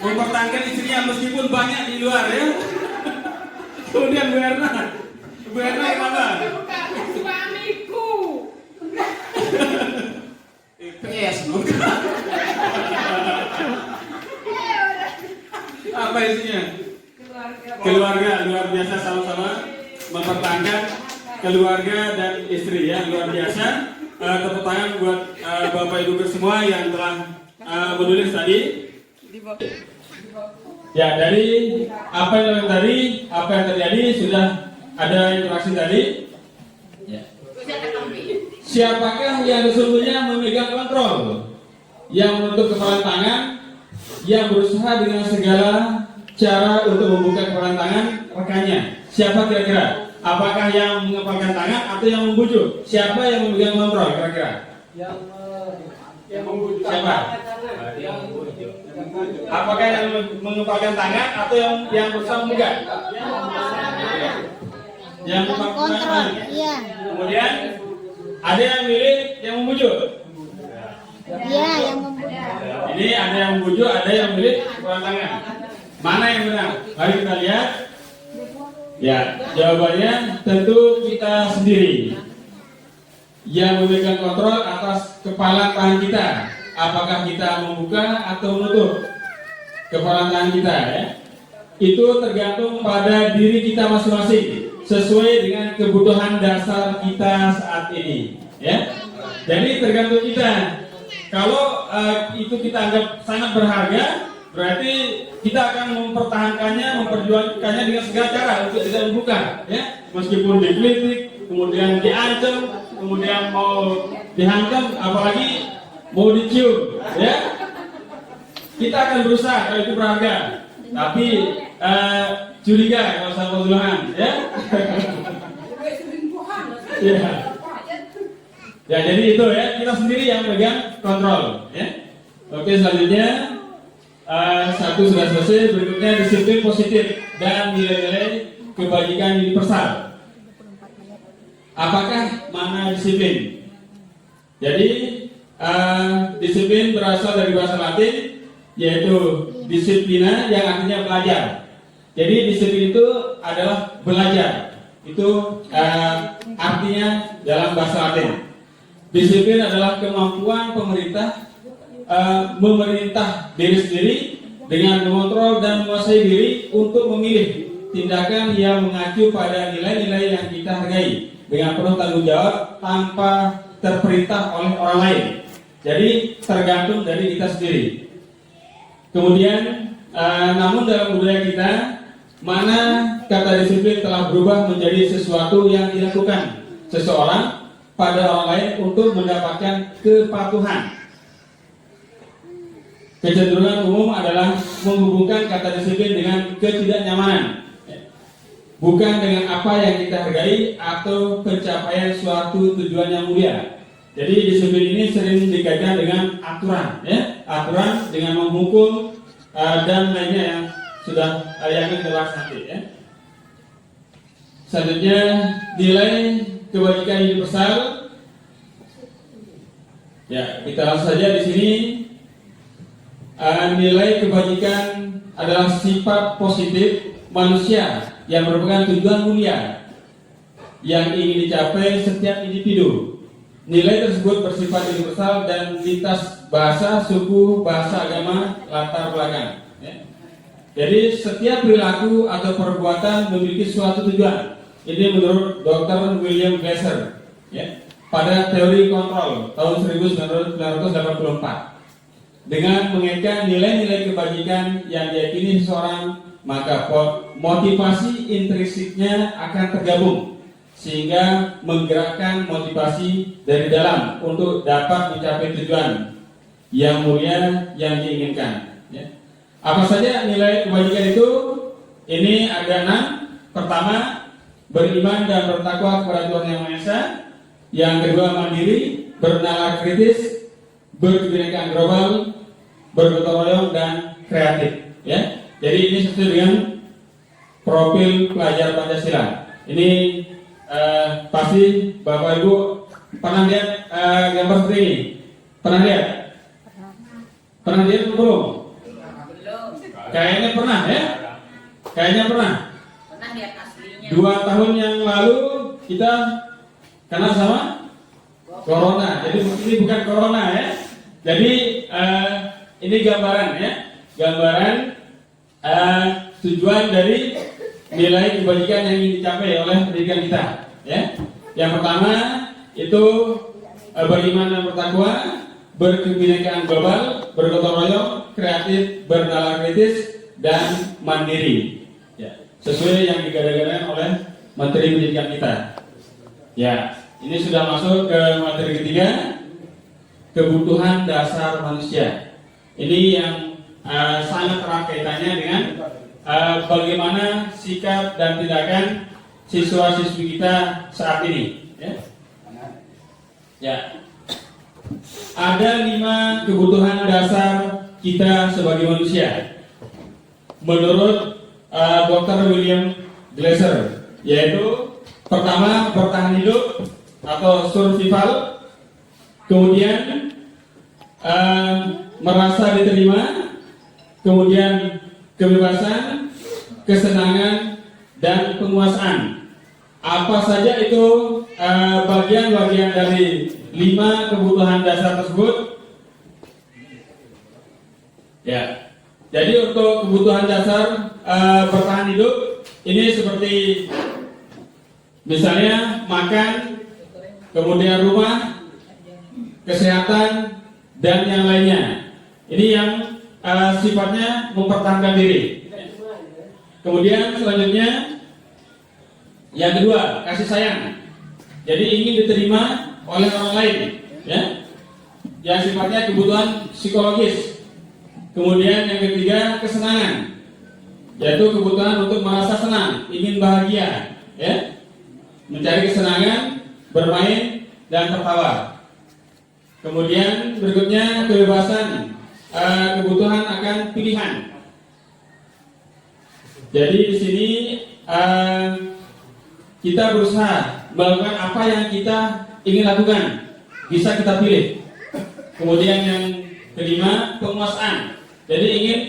mempertahankan istrinya meskipun banyak di luar ya. Kemudian Bu Erna kenapa? Suamiku. Yes, apa isinya? Keluarga luar biasa, sama-sama mempertahankan keluarga dan istri ya, luar biasa. Tepuk tangan buat Bapak Ibu semua yang telah menulis tadi. Ya, dari apa yang terjadi sudah ada interaksi tadi. Ya. Siapakah yang sesungguhnya memegang kontrol, yang menutup kepalan tangan, yang berusaha dengan segala cara untuk membuka kepalan tangan rekannya? Siapa kira-kira? Apakah yang mengepalkan tangan atau yang membujuk? Siapa yang memegang kontrol kira-kira? Yang membujuk. Siapa? Apakah yang mengepalkan tangan atau yang berusaha membuka? Yang Kontrol, iya. Kemudian ada yang milih yang membujuk. Iya, yang membuka. Ini ada yang membujuk, ada yang milih kepalan tangan. Mana yang benar? Mari kita lihat. Ya, jawabannya tentu kita sendiri yang memegang kontrol atas kepala tangan kita. Apakah kita membuka atau menutup kepala tangan kita ya? Itu tergantung pada diri kita masing-masing sesuai dengan kebutuhan dasar kita saat ini ya. Jadi tergantung kita. Kalau itu kita anggap sangat berharga, berarti kita akan mempertahankannya, memperjuangkannya dengan segala cara untuk tidak membuka, ya. Meskipun dikritik, kemudian diancam, kemudian mau dihantam, apalagi mau dicium, ya. Kita akan berusaha kalau itu berharga, tapi curiga kalau sama Zulhan, ya. Ya. Ya, jadi itu ya, kita sendiri yang pegang kontrol, ya. Oke, selanjutnya. Satu sudah selesai, berikutnya disiplin positif dan nilai-nilai kebajikan universal. Apakah mana disiplin? Jadi disiplin berasal dari bahasa Latin, yaitu disiplina yang artinya belajar. Jadi disiplin itu adalah belajar. Itu artinya dalam bahasa Latin. Disiplin adalah kemampuan pemerintah memerintah diri sendiri dengan mengontrol dan menguasai diri untuk memilih tindakan yang mengacu pada nilai-nilai yang kita hargai dengan penuh tanggung jawab tanpa terperintah oleh orang lain. Jadi tergantung dari kita sendiri. Kemudian namun dalam budaya kita, mana kata disiplin telah berubah menjadi sesuatu yang dilakukan seseorang pada orang lain untuk mendapatkan kepatuhan. Kecenderungan umum adalah menghubungkan kata disiplin dengan ketidaknyamanan, bukan dengan apa yang kita hargai atau pencapaian suatu tujuan yang mulia. Jadi disiplin ini sering dikaitkan dengan aturan, ya, aturan dengan menghukum dan lainnya yang sudah yang kita bahas nanti, ya. Selanjutnya, nilai kebajikan universal. Ya, kita langsung saja di sini. Nilai kebajikan adalah sifat positif manusia yang merupakan tujuan mulia yang ingin dicapai setiap individu. Nilai tersebut bersifat universal dan lintas bahasa, suku, bahasa, agama, latar belakang. Ya. Jadi setiap perilaku atau perbuatan memiliki suatu tujuan. Ini menurut Dr. William Glasser, ya, pada teori kontrol tahun 1984. Dengan mengaitkan nilai-nilai kebajikan yang diyakini seseorang, maka motivasi intrinsiknya akan tergabung sehingga menggerakkan motivasi dari dalam untuk dapat mencapai tujuan yang mulia yang diinginkan. Ya. Apa saja nilai kebajikan itu? Ini ada 6. Pertama, beriman dan bertakwa kepada Tuhan Yang Maha Esa. Yang kedua, mandiri, bernalar kritis, berkebinekaan global, bergotong royong, dan kreatif. Ya, jadi ini sesuai dengan profil pelajar Pancasila. Ini pasti Bapak Ibu pernah lihat gambar seperti ini? Pernah lihat? Pernah lihat belum? Kayaknya pernah, ya? Kayaknya pernah. Pernah lihat aslinya. 2 tahun yang lalu kita kena sama corona. Jadi ini bukan corona, ya. Jadi ini gambaran, ya. Gambaran tujuan dari nilai kebajikan yang ingin dicapai oleh pendidikan kita, ya. Yang pertama itu beriman dan bertakwa, berkebinekaan global, bergotong royong, kreatif, bernalar kritis, dan mandiri. Ya, sesuai yang digadang-gadang oleh Menteri Pendidikan kita. Ya, ini sudah masuk ke materi ketiga, kebutuhan dasar manusia. Ini yang sangat erat kaitannya dengan bagaimana sikap dan tindakan siswa-siswi kita saat ini. Ya. Ya. Ada 5 kebutuhan dasar kita sebagai manusia menurut Dr. William Glasser, yaitu pertama bertahan hidup atau survival, kemudian merasa diterima, kemudian kebebasan, kesenangan, dan penguasaan. Apa saja itu bagian-bagian dari 5 kebutuhan dasar tersebut? Ya, jadi untuk kebutuhan dasar bertahan hidup ini seperti misalnya makan, kemudian rumah, kesehatan, dan yang lainnya. Ini yang sifatnya mempertahankan diri. Kemudian selanjutnya yang kedua, kasih sayang. Jadi ingin diterima oleh orang lain, ya. Yang sifatnya kebutuhan psikologis. Kemudian yang ketiga, kesenangan, yaitu kebutuhan untuk merasa senang, ingin bahagia, ya. Mencari kesenangan, bermain, dan tertawa. Kemudian berikutnya kebebasan, kebutuhan akan pilihan. Jadi di sini kita berusaha melakukan apa yang kita ingin lakukan, bisa kita pilih. Kemudian yang kelima, penguasaan. Jadi ingin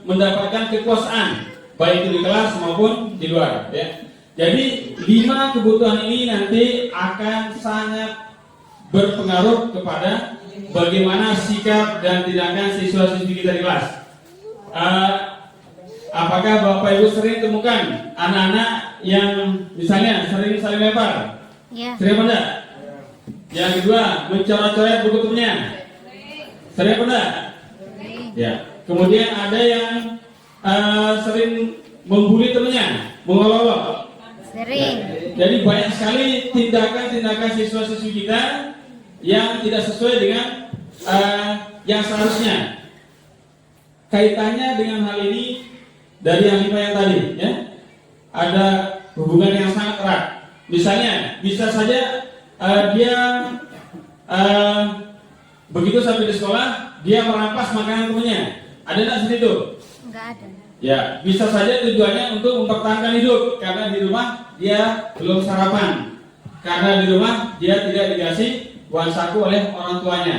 mendapatkan kekuasaan baik itu di kelas maupun di luar, ya. Jadi 5 kebutuhan ini nanti akan sangat berpengaruh kepada bagaimana sikap dan tindakan siswa-siswi kita di kelas. Apakah Bapak Ibu sering temukan anak-anak yang misalnya sering saling lempar? Ya. Sering apa enggak? Yang kedua, mencoret-coret buku temannya. Sering apa enggak? Ya. Kemudian ada yang sering membuli temannya, mengolok-olok. Sering. Jadi banyak sekali tindakan-tindakan siswa-siswi kita yang tidak sesuai dengan yang seharusnya. Kaitannya dengan hal ini dari yang 5 yang tadi, ya, ada hubungan yang sangat erat. Misalnya, bisa saja dia begitu sampai di sekolah dia merampas makanan temannya. Ada nggak seperti itu? Enggak ada. Ya, bisa saja tujuannya untuk mempertahankan hidup karena di rumah dia belum sarapan, karena di rumah dia tidak dikasih uang saku oleh orang tuanya.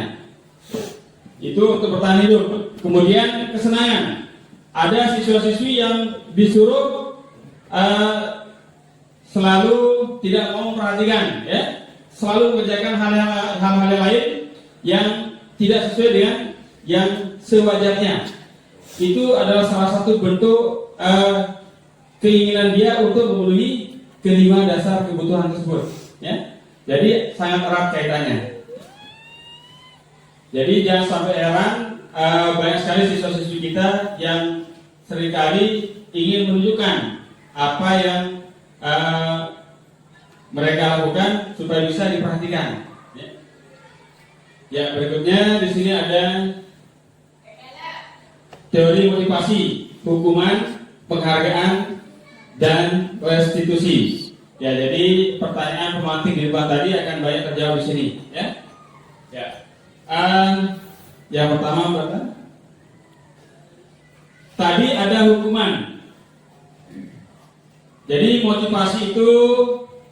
Itu untuk bertahan hidup. Kemudian kesenangan. Ada siswa-siswi yang disuruh selalu tidak mau memperhatikan, ya, selalu mengerjakan hal-hal lain yang tidak sesuai dengan yang sewajarnya. Itu adalah salah satu bentuk keinginan dia untuk memenuhi kelima dasar kebutuhan tersebut, ya. Jadi sangat erat kaitannya. Jadi jangan sampai heran, banyak sekali siswa-siswi kita yang seringkali ingin menunjukkan apa yang mereka lakukan supaya bisa diperhatikan. Ya, berikutnya di sini ada teori motivasi, hukuman, penghargaan, dan restitusi. Ya, jadi pertanyaan pemantik di depan tadi akan banyak terjawab di sini, ya. Ya. Yang pertama berapa? Tadi ada hukuman. Jadi motivasi itu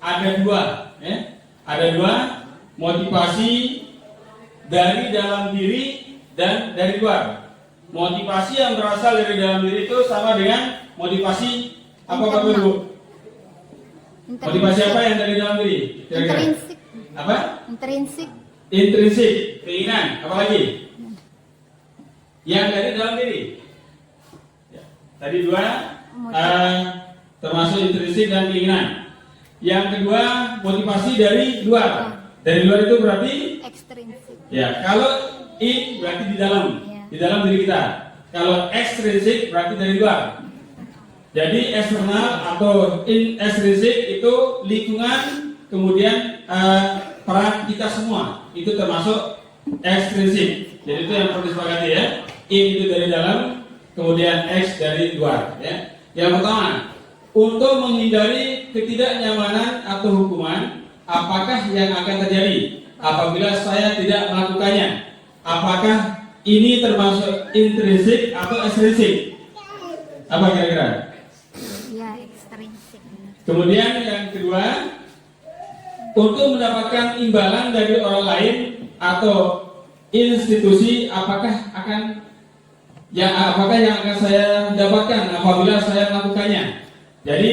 ada 2, ya. Ada 2, motivasi dari dalam diri dan dari luar. Motivasi yang berasal dari dalam diri itu sama dengan motivasi apa Bapak Ibu? Motivasi apa yang dari dalam diri? Kira-kira? Intrinsik. Apa? Intrinsik. Intrinsik, keinginan. Apa lagi? Yang dari dalam diri. Ya. Tadi 2, termasuk intrinsik dan keinginan. Yang kedua, motivasi dari luar. Dari luar itu berarti Ekstrinsik. ya, kalau in berarti di dalam, di dalam diri kita. Kalau ekstrinsik berarti dari luar. Jadi eksternal atau extrinsik itu lingkungan, kemudian peran kita semua itu termasuk ekstrinsik. Jadi itu yang perlu disepakati, ya. In itu dari dalam, kemudian X dari luar, ya. Yang pertama, untuk menghindari ketidaknyamanan atau hukuman, apakah yang akan terjadi apabila saya tidak melakukannya? Apakah ini termasuk intrinsik atau ekstrinsik? Apa kira-kira? Ya, ekstrinsik. Kemudian yang kedua, untuk mendapatkan imbalan dari orang lain atau institusi, apakah yang akan saya dapatkan apabila saya melakukannya? Jadi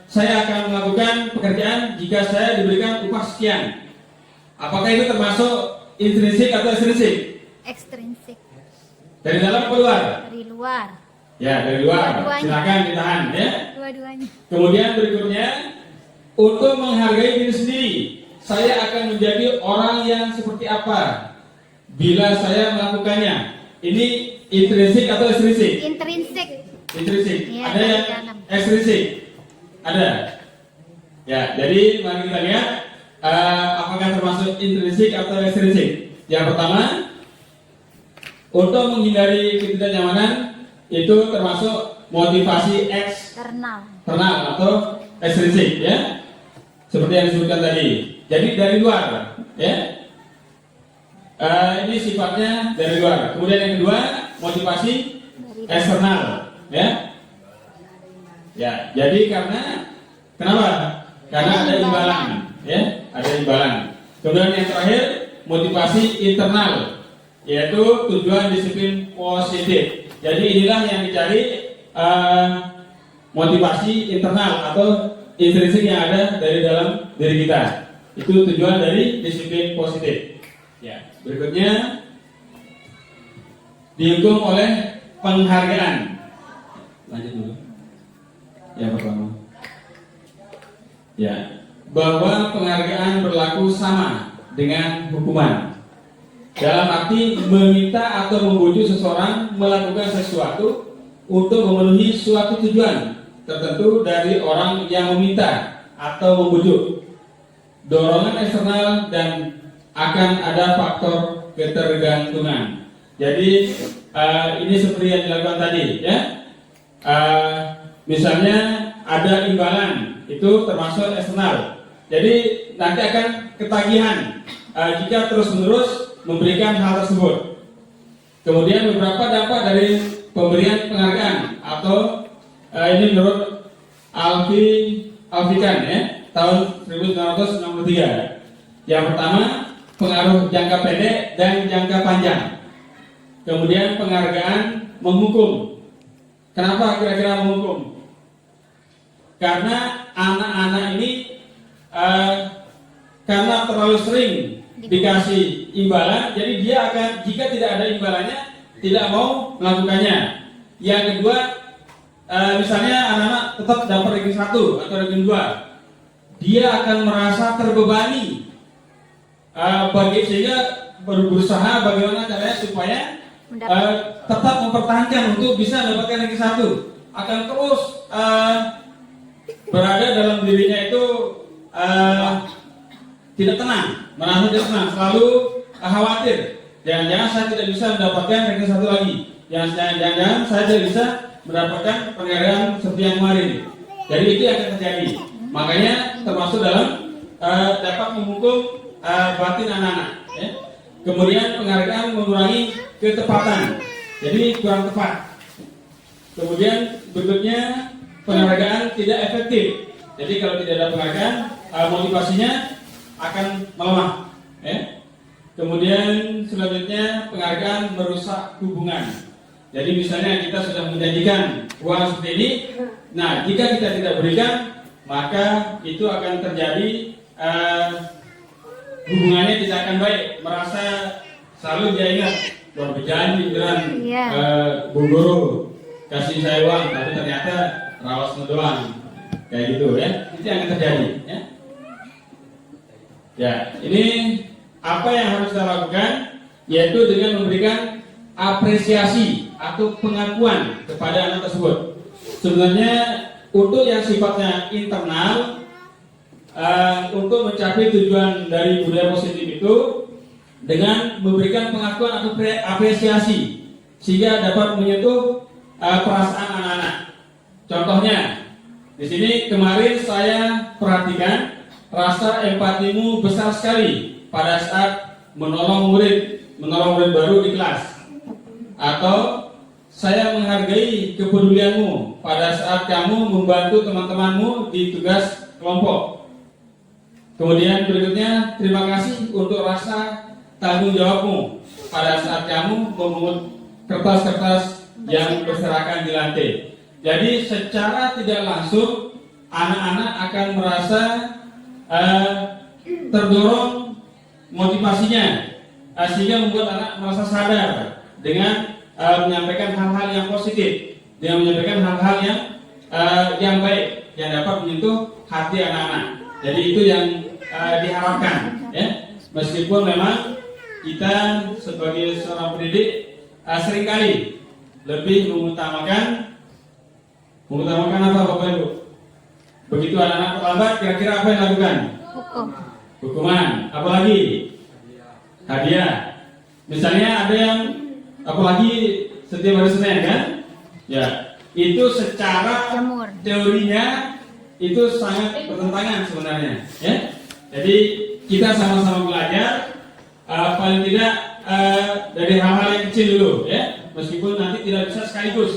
saya akan melakukan pekerjaan jika saya diberikan upah sekian. Apakah itu termasuk intrinsik atau ekstrinsik? Ekstrinsik. Dari dalam atau luar? Dari luar. Ya, dari luar. Dua-duanya. Silakan ditahan, ya. Dua-duanya. Kemudian berikutnya, untuk menghargai diri sendiri, saya akan menjadi orang yang seperti apa bila saya melakukannya. Ini intrinsik atau ekstrinsik? Intrinsik. Intrinsik. Iya, Ada yang dari dalam. ekstrinsik? Ada. Ya, jadi mari kita lihat apakah termasuk intrinsik atau ekstrinsik. Yang pertama, untuk menghindari ketidaknyamanan itu termasuk motivasi eksternal atau ekstrinsik, ya. Seperti yang disebutkan tadi. Jadi dari luar, ya. Ini sifatnya dari luar. Kemudian yang kedua, motivasi eksternal, ya. Ya, jadi kenapa? Karena ada imbalan, ya, ada imbalan. Kemudian yang terakhir, motivasi internal, yaitu tujuan disiplin positif. Jadi inilah yang dicari, motivasi internal atau intrinsik yang ada dari dalam diri kita. Itu tujuan dari disiplin positif. Ya, berikutnya didukung oleh penghargaan. Lanjut dulu. Yang pertama, ya, bahwa penghargaan berlaku sama dengan hukuman. Dalam arti meminta atau membujuk seseorang melakukan sesuatu untuk memenuhi suatu tujuan tertentu dari orang yang meminta atau membujuk. Dorongan eksternal dan akan ada faktor ketergantungan. Jadi ini seperti yang dilakukan tadi, ya. Misalnya ada imbalan, itu termasuk eksternal. Jadi nanti akan ketagihan jika terus-menerus memberikan hal tersebut. Kemudian beberapa dampak dari pemberian penghargaan atau ini menurut Alfikan, ya, tahun 1963. Yang pertama, pengaruh jangka pendek dan jangka panjang. Kemudian penghargaan menghukum. Kenapa kira-kira menghukum? Karena anak-anak ini karena terlalu sering dikasih imbalan, jadi dia akan, jika tidak ada imbalannya, tidak mau melakukannya. Yang kedua, misalnya anak-anak tetap dapat ranking 1 atau ranking 2, dia akan merasa terbebani, sehingga berusaha bagaimana caranya supaya tetap mempertahankan untuk bisa mendapatkan ranking 1. Akan terus berada dalam dirinya itu tidak tenang, merasa tidak tenang, selalu khawatir. Jangan-jangan saya tidak bisa mendapatkan ranking 1 lagi. Jangan-jangan saya tidak bisa mendapatkan penghargaan seperti yang kemarin. Jadi itu yang akan terjadi. Makanya termasuk dalam dapat menghukum batin anak-anak. Ya. Kemudian penghargaan mengurangi ketepatan, jadi kurang tepat. Kemudian berikutnya penghargaan tidak efektif. Jadi kalau tidak ada penghargaan, motivasinya akan melemah. Ya. Kemudian selanjutnya penghargaan merusak hubungan. Jadi misalnya kita sudah menjanjikan uang seperti ini, nah jika kita tidak berikan, maka itu akan terjadi hubungannya tidak akan baik. Merasa selalu dia ingat, berjanji dengan Bu Guru kasih saya uang, tapi ternyata rawas doang, kayak gitu ya. Itu yang akan terjadi. Ya. Ya, ini apa yang harus kita lakukan, yaitu dengan memberikan apresiasi atau pengakuan kepada anak tersebut. Sebenarnya untuk yang sifatnya internal, untuk mencapai tujuan dari budaya positif itu dengan memberikan pengakuan atau apresiasi sehingga dapat menyentuh perasaan anak-anak. Contohnya, di sini kemarin saya perhatikan rasa empatimu besar sekali pada saat menolong murid baru di kelas. Atau saya menghargai kepedulianmu pada saat kamu membantu teman-temanmu di tugas kelompok. Kemudian berikutnya, terima kasih untuk rasa tanggung jawabmu pada saat kamu memungut kertas-kertas yang berserakan di lantai. Jadi secara tidak langsung anak-anak akan merasa terdorong motivasinya, sehingga membuat anak merasa sadar dengan menyampaikan hal-hal yang positif, dengan menyampaikan hal-hal yang baik yang dapat menyentuh hati anak-anak. Jadi itu yang diharapkan, ya. Meskipun memang kita sebagai seorang pendidik seringkali lebih mengutamakan apa Bapak Ibu? Begitu anak-anak terlambat, kira-kira apa yang dilakukan? Hukuman. Apalagi? Hadiah. Misalnya ada yang, apalagi setiap hari Senin kan? Ya, itu secara teorinya itu sangat bertentangan sebenarnya, ya. Jadi kita sama-sama belajar, paling tidak dari hal-hal yang kecil dulu, ya. Meskipun nanti tidak bisa sekaligus,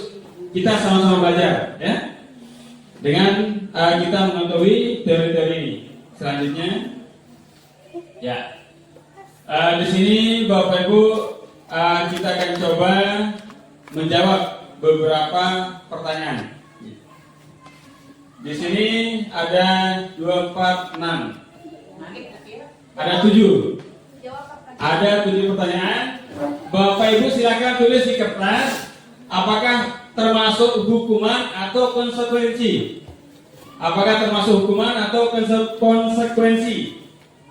kita sama-sama belajar, ya. Dengan kita mengetahui teori-teori ini. Selanjutnya, ya. Di sini Bapak Ibu kita akan coba menjawab beberapa pertanyaan. Di sini ada 2, 4, 6. Ada 7. Ada 7 pertanyaan. Bapak Ibu silakan tulis di kertas apakah termasuk hukuman atau konsekuensi. Apakah termasuk hukuman atau konsekuensi?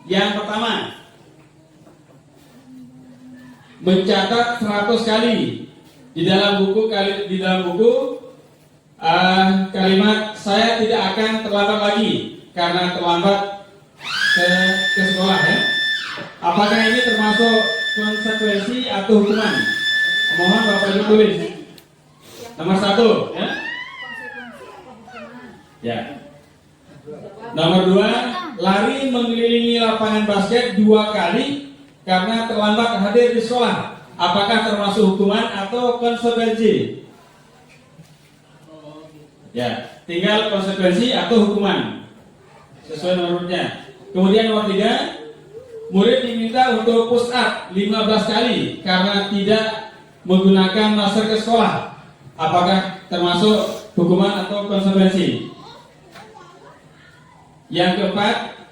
Yang pertama, mencatat 100 kali di dalam buku kalimat saya tidak akan terlambat lagi karena terlambat ke sekolah ya. Apakah ini termasuk konsekuensi atau hukuman? Mohon Bapak Ibu tulis. Nomor 1 ya. Ya. Nomor 2, lari mengelilingi lapangan basket 2 kali karena terlambat hadir di sekolah. Apakah termasuk hukuman atau konsekuensi? Ya, tinggal konsekuensi atau hukuman sesuai nomornya. Kemudian nomor 3, murid diminta untuk push up 15 kali karena tidak menggunakan masker ke sekolah. Apakah termasuk hukuman atau konsekuensi? Yang keempat,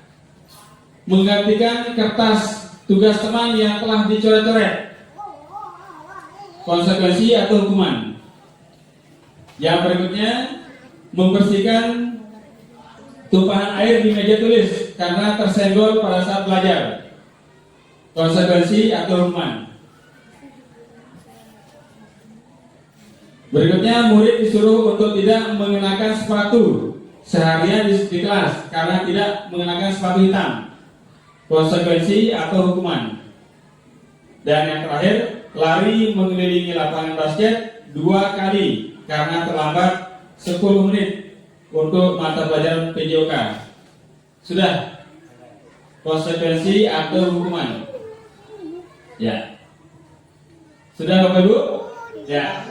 menggantikan kertas tugas teman yang telah dicoret-coret. Konsekuensi atau hukuman? Yang berikutnya, membersihkan tumpahan air di meja tulis karena tersenggol pada saat belajar. Konsekuensi atau hukuman? Berikutnya, murid disuruh untuk tidak mengenakan sepatu seharian di kelas karena tidak mengenakan sepatu hitam. Konsekuensi atau hukuman? Dan yang terakhir, lari mengelilingi lapangan basket 2 kali karena terlambat 10 menit untuk mata pelajaran PJOK. Sudah? Konsekuensi atau hukuman? Ya. Sudah Bapak Ibu? Ya.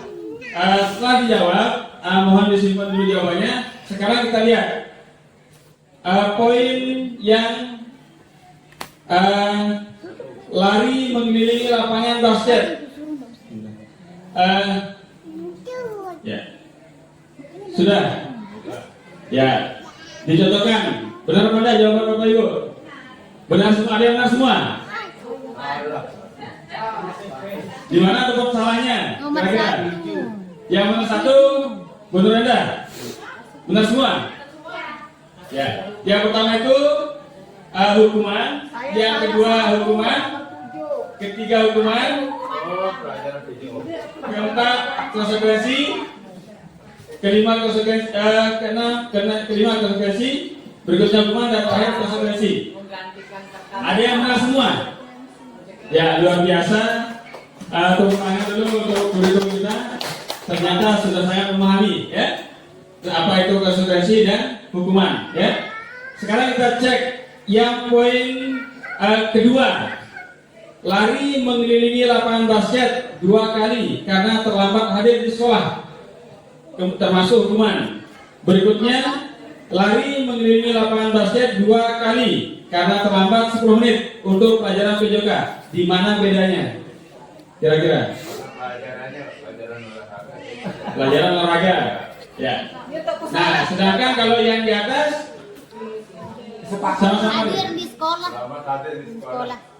Setelah dijawab, mohon disimpan dulu jawabannya. Sekarang kita lihat poin yang lari mengelilingi lapangan basket. Ya, sudah. Ya, dicontohkan. Benar apa tidak jawaban Bapak Ibu? Benar semua? Ada yang benar semua? Di mana tempat salahnya? Nomor Kira-kira? 1. Yang nomor 1, benar Anda? Benar semua? Ya. Yang pertama itu hukuman, yang kedua hukuman, ketiga hukuman, keempat konsekuensi, kelima konsekuensi, berikutnya hukuman dan terakhir konsekuensi. Ada yang benar semua? Ya, luar biasa. Tepuk tangan dulu untuk guru kita. Ternyata sudah sangat memahami ya apa itu konsekuensi dan hukuman ya. Sekarang kita cek yang poin kedua, lari mengelilingi lapangan basket 2 kali karena terlambat hadir di sekolah, termasuk hukuman. Berikutnya, lari mengelilingi lapangan basket 2 kali karena terlambat 10 menit untuk pelajaran PJOK. Di mana bedanya? Kira-kira? Pelajaran olahraga. Ya. Nah, sedangkan kalau yang di atas sama-sama Hadir di sekolah.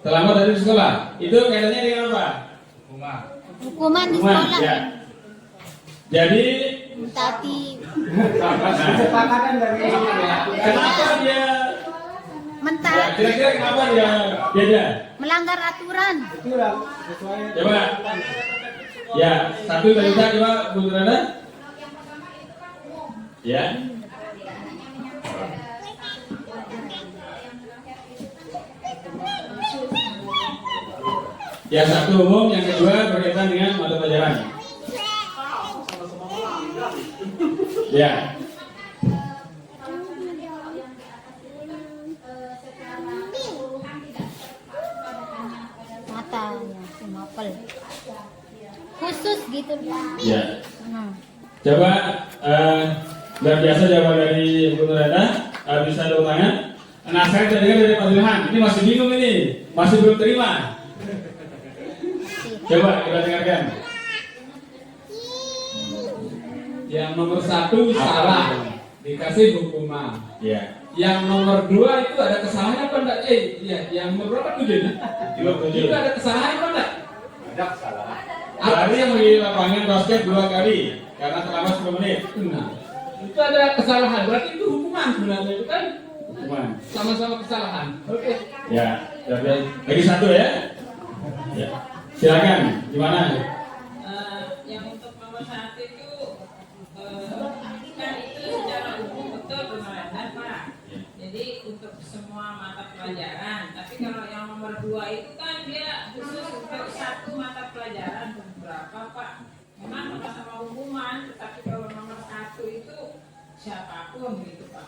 terlambat hadir di sekolah. Itu kaitannya dengan apa? Hukuman di Hukuman, sekolah. ya. Jadi Tati. Kesepakatan dari kenapa dia? Mentah. Ya, kira-kira kenapa dia beda? Melanggar aturan. Coba. Ya, satu kita coba Bu Rana. Ya. Yang satu umum, yang kedua berkaitan dengan mata pelajaran. Ya. Matanya si Mapel. Khusus gitu. Ya. Coba luar biasa jawaban dari Bu Rana. Bisa tepuk tangan. Nah, saya sudah dengar dari Pak Zulhan. Ini masih bingung ini, masih belum terima. Coba kita dengarkan. Yang nomor 1 salah, dikasih hukuman. Ya. Yang nomor 2 itu ada kesalahan apa enggak? Iya, yang nomor berapa 7? 27. Itu ada kesalahan apa enggak? Ada kesalahan. Lari yang di lapangan basket 2 kali karena terlambat 10 menit. Nah, itu ada kesalahan. Berarti itu hukuman sebenarnya, itu kan? Hukuman. Sama-sama kesalahan. Oke. Ya, lagi 1 ya. Ya. Silakan, gimana? Yang untuk nomor 1 itu kan itu secara umum betul bermelanggar Pak. Jadi untuk semua mata pelajaran. Tapi kalau yang nomor 2 itu kan dia khusus untuk 1 mata pelajaran berapa Pak? Memang sama hukuman, tetapi kalau nomor 1 itu siapapun gitu Pak.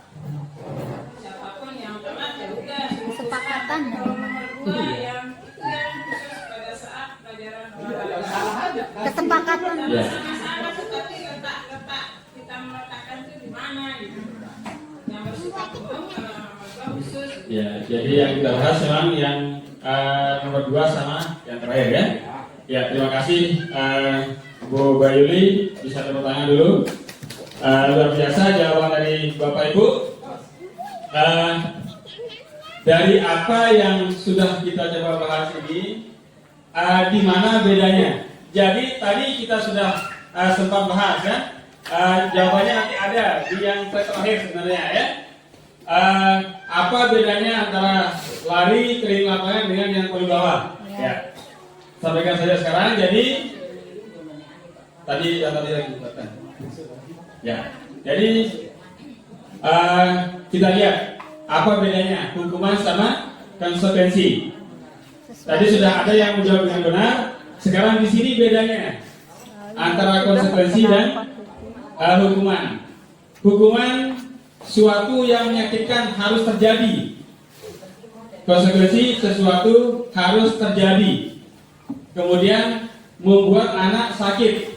Siapapun yang telat ya udah. Kesepakatan. Kalau nomor 2 yang itu yang khusus pada saat pelajaran olahraga. Kesepakatan. Ya. Sama-sama tetapi letak kita meletakkan itu di mana gitu. Yang bersifat umum kalau nomor 2 khusus. Ya, jadi yang kita bahas memang yang nomor 2 sama yang terakhir ya. Ya, terima kasih Bu Bayuli, bisa tepuk tangan dulu. Luar biasa jawaban dari Bapak Ibu. Dari apa yang sudah kita coba bahas ini, di mana bedanya? Jadi tadi kita sudah sempat bahas ya. Jawabannya nanti ada di yang terakhir sebenarnya ya. Apa bedanya antara lari keliling lapangan dengan yang paling bawah? Ya. Sampaikan saja sekarang. Jadi tadi lagi bukan. Ya. Jadi kita lihat apa bedanya hukuman sama konsekuensi. Tadi sudah ada yang menjawab dengan benar. Sekarang di sini bedanya antara konsekuensi dan hukuman. Hukuman suatu yang menyakitkan harus terjadi. Konsekuensi sesuatu harus terjadi. Kemudian membuat anak sakit.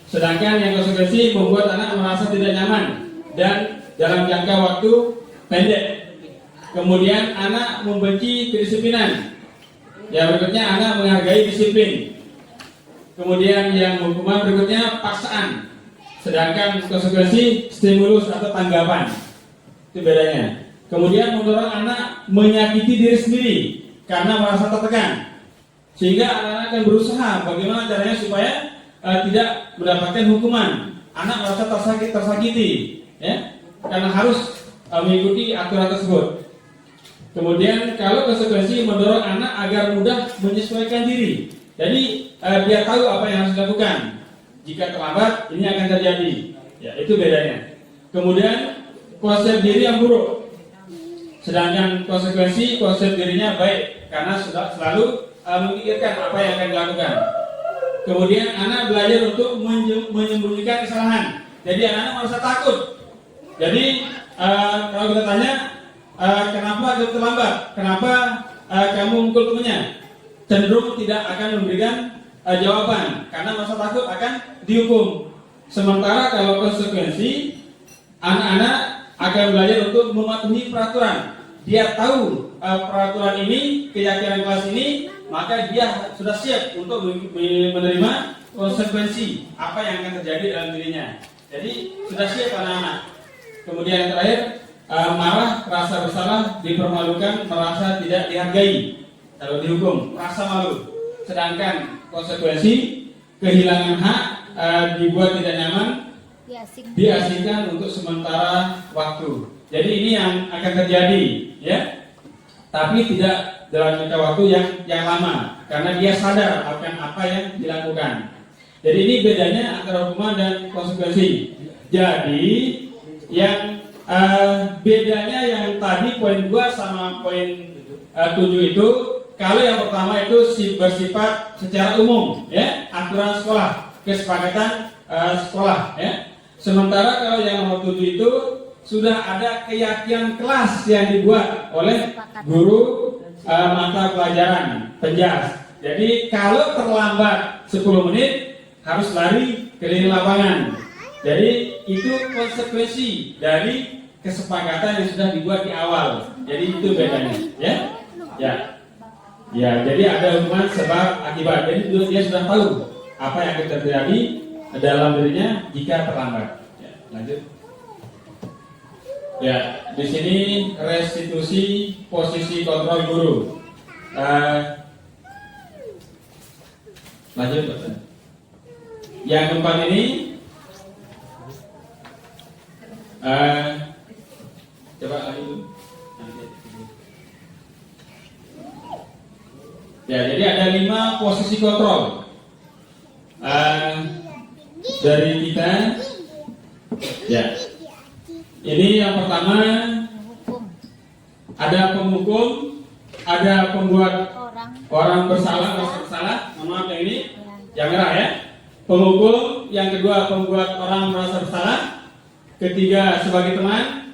Sedangkan yang konsekuensi membuat anak merasa tidak nyaman dan dalam jangka waktu pendek. Kemudian anak membenci kedisiplinan. Yang berikutnya anak menghargai disiplin. Kemudian yang hukuman berikutnya paksaan. Sedangkan konsekuensi stimulus atau tanggapan. Itu bedanya. Kemudian mendorong anak menyakiti diri sendiri karena merasa tertekan. Sehingga anak-anak akan berusaha bagaimana caranya supaya tidak mendapatkan hukuman. Anak merasa tersakiti, ya, karena harus mengikuti aturan tersebut. Kemudian kalau konsekuensi mendorong anak agar mudah menyesuaikan diri. Jadi dia tahu apa yang harus dilakukan. Jika terlambat, ini akan terjadi. Ya, itu bedanya. Kemudian konsep diri yang buruk. Sedangkan konsekuensi konsep dirinya baik karena sudah selalu memikirkan apa yang akan dilakukan. Kemudian anak belajar untuk menyembunyikan kesalahan. Jadi anak-anak merasa takut. Jadi kalau kita tanya kenapa kamu terlambat, kenapa kamu mukul temannya, cenderung tidak akan memberikan jawaban karena merasa takut akan dihukum. Sementara kalau konsekuensi, anak-anak akan belajar untuk mematuhi peraturan. Dia tahu peraturan ini, keyakinan kelas ini, maka dia sudah siap untuk menerima konsekuensi apa yang akan terjadi dalam dirinya. Jadi sudah siap anak-anak. Kemudian yang terakhir, marah, rasa bersalah, dipermalukan, merasa tidak dihargai. Kalau dihukum, rasa malu. Sedangkan konsekuensi, kehilangan hak, dibuat tidak nyaman, diasingkan untuk sementara waktu. Jadi ini yang akan terjadi, ya. Tapi tidak dalam jangka waktu yang lama, karena dia sadar akan apa yang dilakukan. Jadi ini bedanya antara hukuman dan konsekuensi. Jadi yang bedanya yang tadi poin 2 sama poin 7 itu, kalau yang pertama itu bersifat secara umum, ya, aturan sekolah, kesepakatan sekolah, ya. Sementara kalau yang nomor 7 itu sudah ada keyakinan kelas yang dibuat oleh guru mata pelajaran penjas. Jadi kalau terlambat 10 menit harus lari keliling lapangan. Jadi itu konsekuensi dari kesepakatan yang sudah dibuat di awal. Jadi itu bedanya, ya. Ya, jadi ada hubungan sebab akibat. Jadi dia sudah tahu apa yang akan terjadi dalam dirinya jika terlambat. Ya, lanjut. Ya, di sini restitusi posisi kontrol guru. Lanjut, Pak. Yang keempat ini coba lagi dulu. Ya, jadi ada 5 posisi kontrol dari kita. Ya, ini yang pertama ada penghukum, ada pembuat orang bersalah, merasa bersalah. Mohon maaf yang ini, yang merah ya. Penghukum, yang kedua pembuat orang merasa bersalah, ketiga sebagai teman,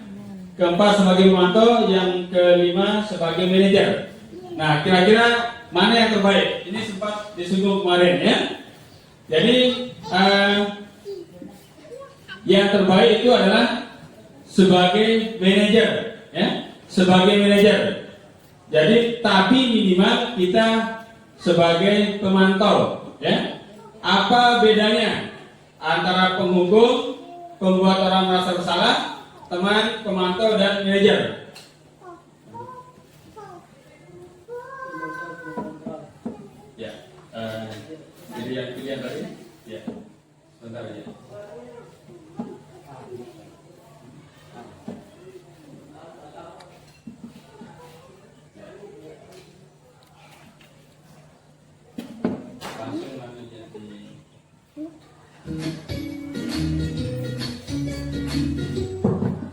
keempat sebagai pemantau, yang kelima sebagai manajer. Nah, kira-kira mana yang terbaik? Ini sempat disinggung kemarin ya. Jadi yang terbaik itu adalah sebagai manajer, ya, sebagai manajer. Jadi tapi minimal kita sebagai pemantau, ya. Apa bedanya antara penghukum, pembuat orang merasa bersalah, teman, pemantau, dan manajer? Ya, jadi yang pilihan tadi, ya, sebentar aja.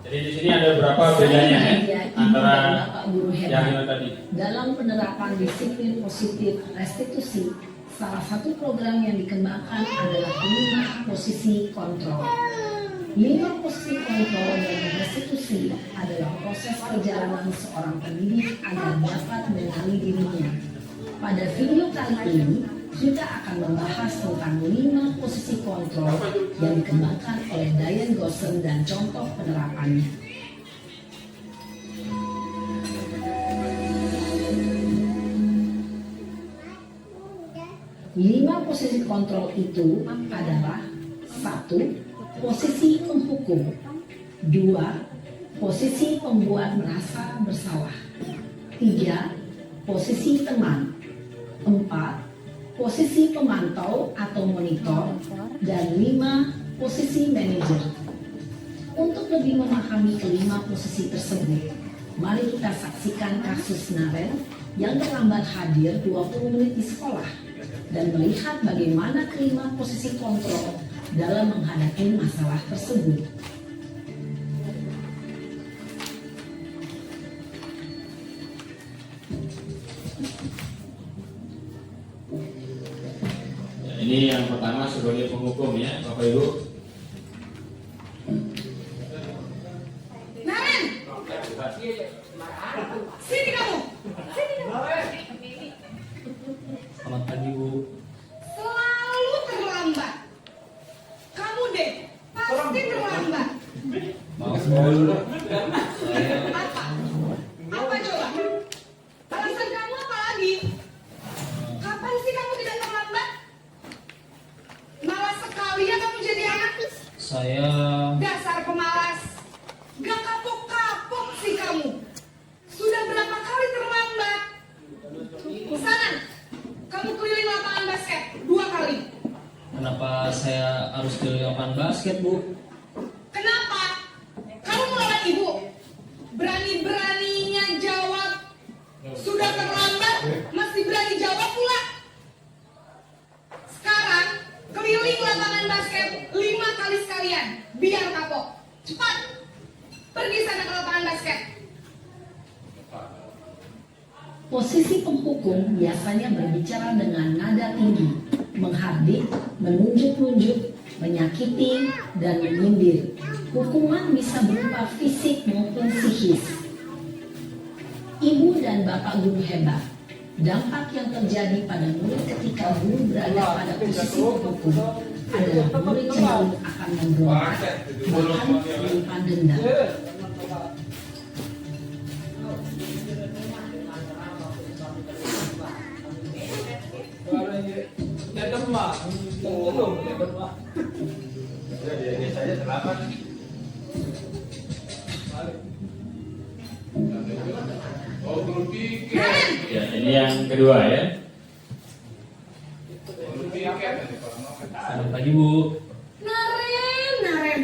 Jadi di sini ada berapa bedanya ya antara yang tadi? Dalam penerapan disiplin positif restitusi, salah satu program yang dikembangkan adalah 5 posisi kontrol. 5 posisi kontrol dalam restitusi adalah proses perjalanan seorang pendidik agar dapat mengenali dirinya. Pada video kali ini, kita akan membahas tentang 5 posisi kontrol yang dikembangkan oleh Diane Gossen dan contoh penerapannya. Lima posisi kontrol itu adalah 1. Posisi penghukum, 2. Posisi pembuat merasa bersalah, 3. Posisi teman, 4. Posisi pemantau atau monitor, dan 5. Posisi manajer. Untuk lebih memahami kelima posisi tersebut, mari kita saksikan kasus Naren yang terlambat hadir 20 menit di sekolah dan melihat bagaimana kelima posisi kontrol dalam menghadapi masalah tersebut. Ini yang pertama sebagai penghukum ya, Bapak Ibu. Naren, sini kamu. Selamat pagi, Bu. Selalu terlambat. Kamu deh, pasti terlambat. Maaf, Bu. Apa? Apa coba? Alasan kamu apa lagi? Kapan sih kamu tidak terlambat? Malas sekali ya kamu jadi anak. Saya Dasar pemalas. Gak kapok-kapok sih kamu. Sudah berapa kali terlambat? Sana, kamu keliling lapangan basket 2 kali. kenapa saya harus keliling lapangan basket, Bu? Kenapa? Kamu melawan ibu. Berani-beraninya jawab. Sudah terlambat, masih berani jawab pula. Sekarang, keliling lapangan basket 5 kali sekalian. Biar kapok. Cepat. Pergi sana ke lapangan basket. Posisi penghukum biasanya berbicara dengan nada tinggi, menghardik, menunjuk-nunjuk, menyakiti, dan menyindir. Hukuman bisa berupa fisik maupun psikis. Ibu dan bapak guru hebat. Dampak yang terjadi pada murid ketika guru berada pada posisi penghukum adalah murid cenderung akan memberontak, bahkan menyimpan dendam. Dia saja terlambat. Oh, belum tiket. Ya, ini yang kedua ya. Belum tiket. Selamat pagi Bu. Naren.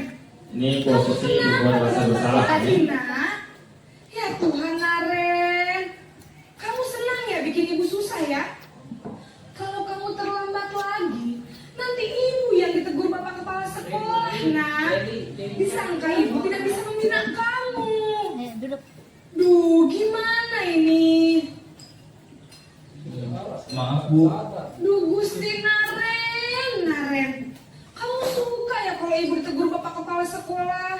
Ini posisi ibu merasa bersalah ya. Nak? Ya Tuhan, Naren. Kamu senang ya bikin ibu susah ya? Kalau kamu terlambat lagi, nanti ibu yang ditegur bapak kepala sekolah, nak. Disangka ibu tidak bisa membina kamu. Duh, gimana ini? Maaf Bu. Duh, Gusti Naren. Kamu suka ya kalau ibu ditegur bapak kepala sekolah?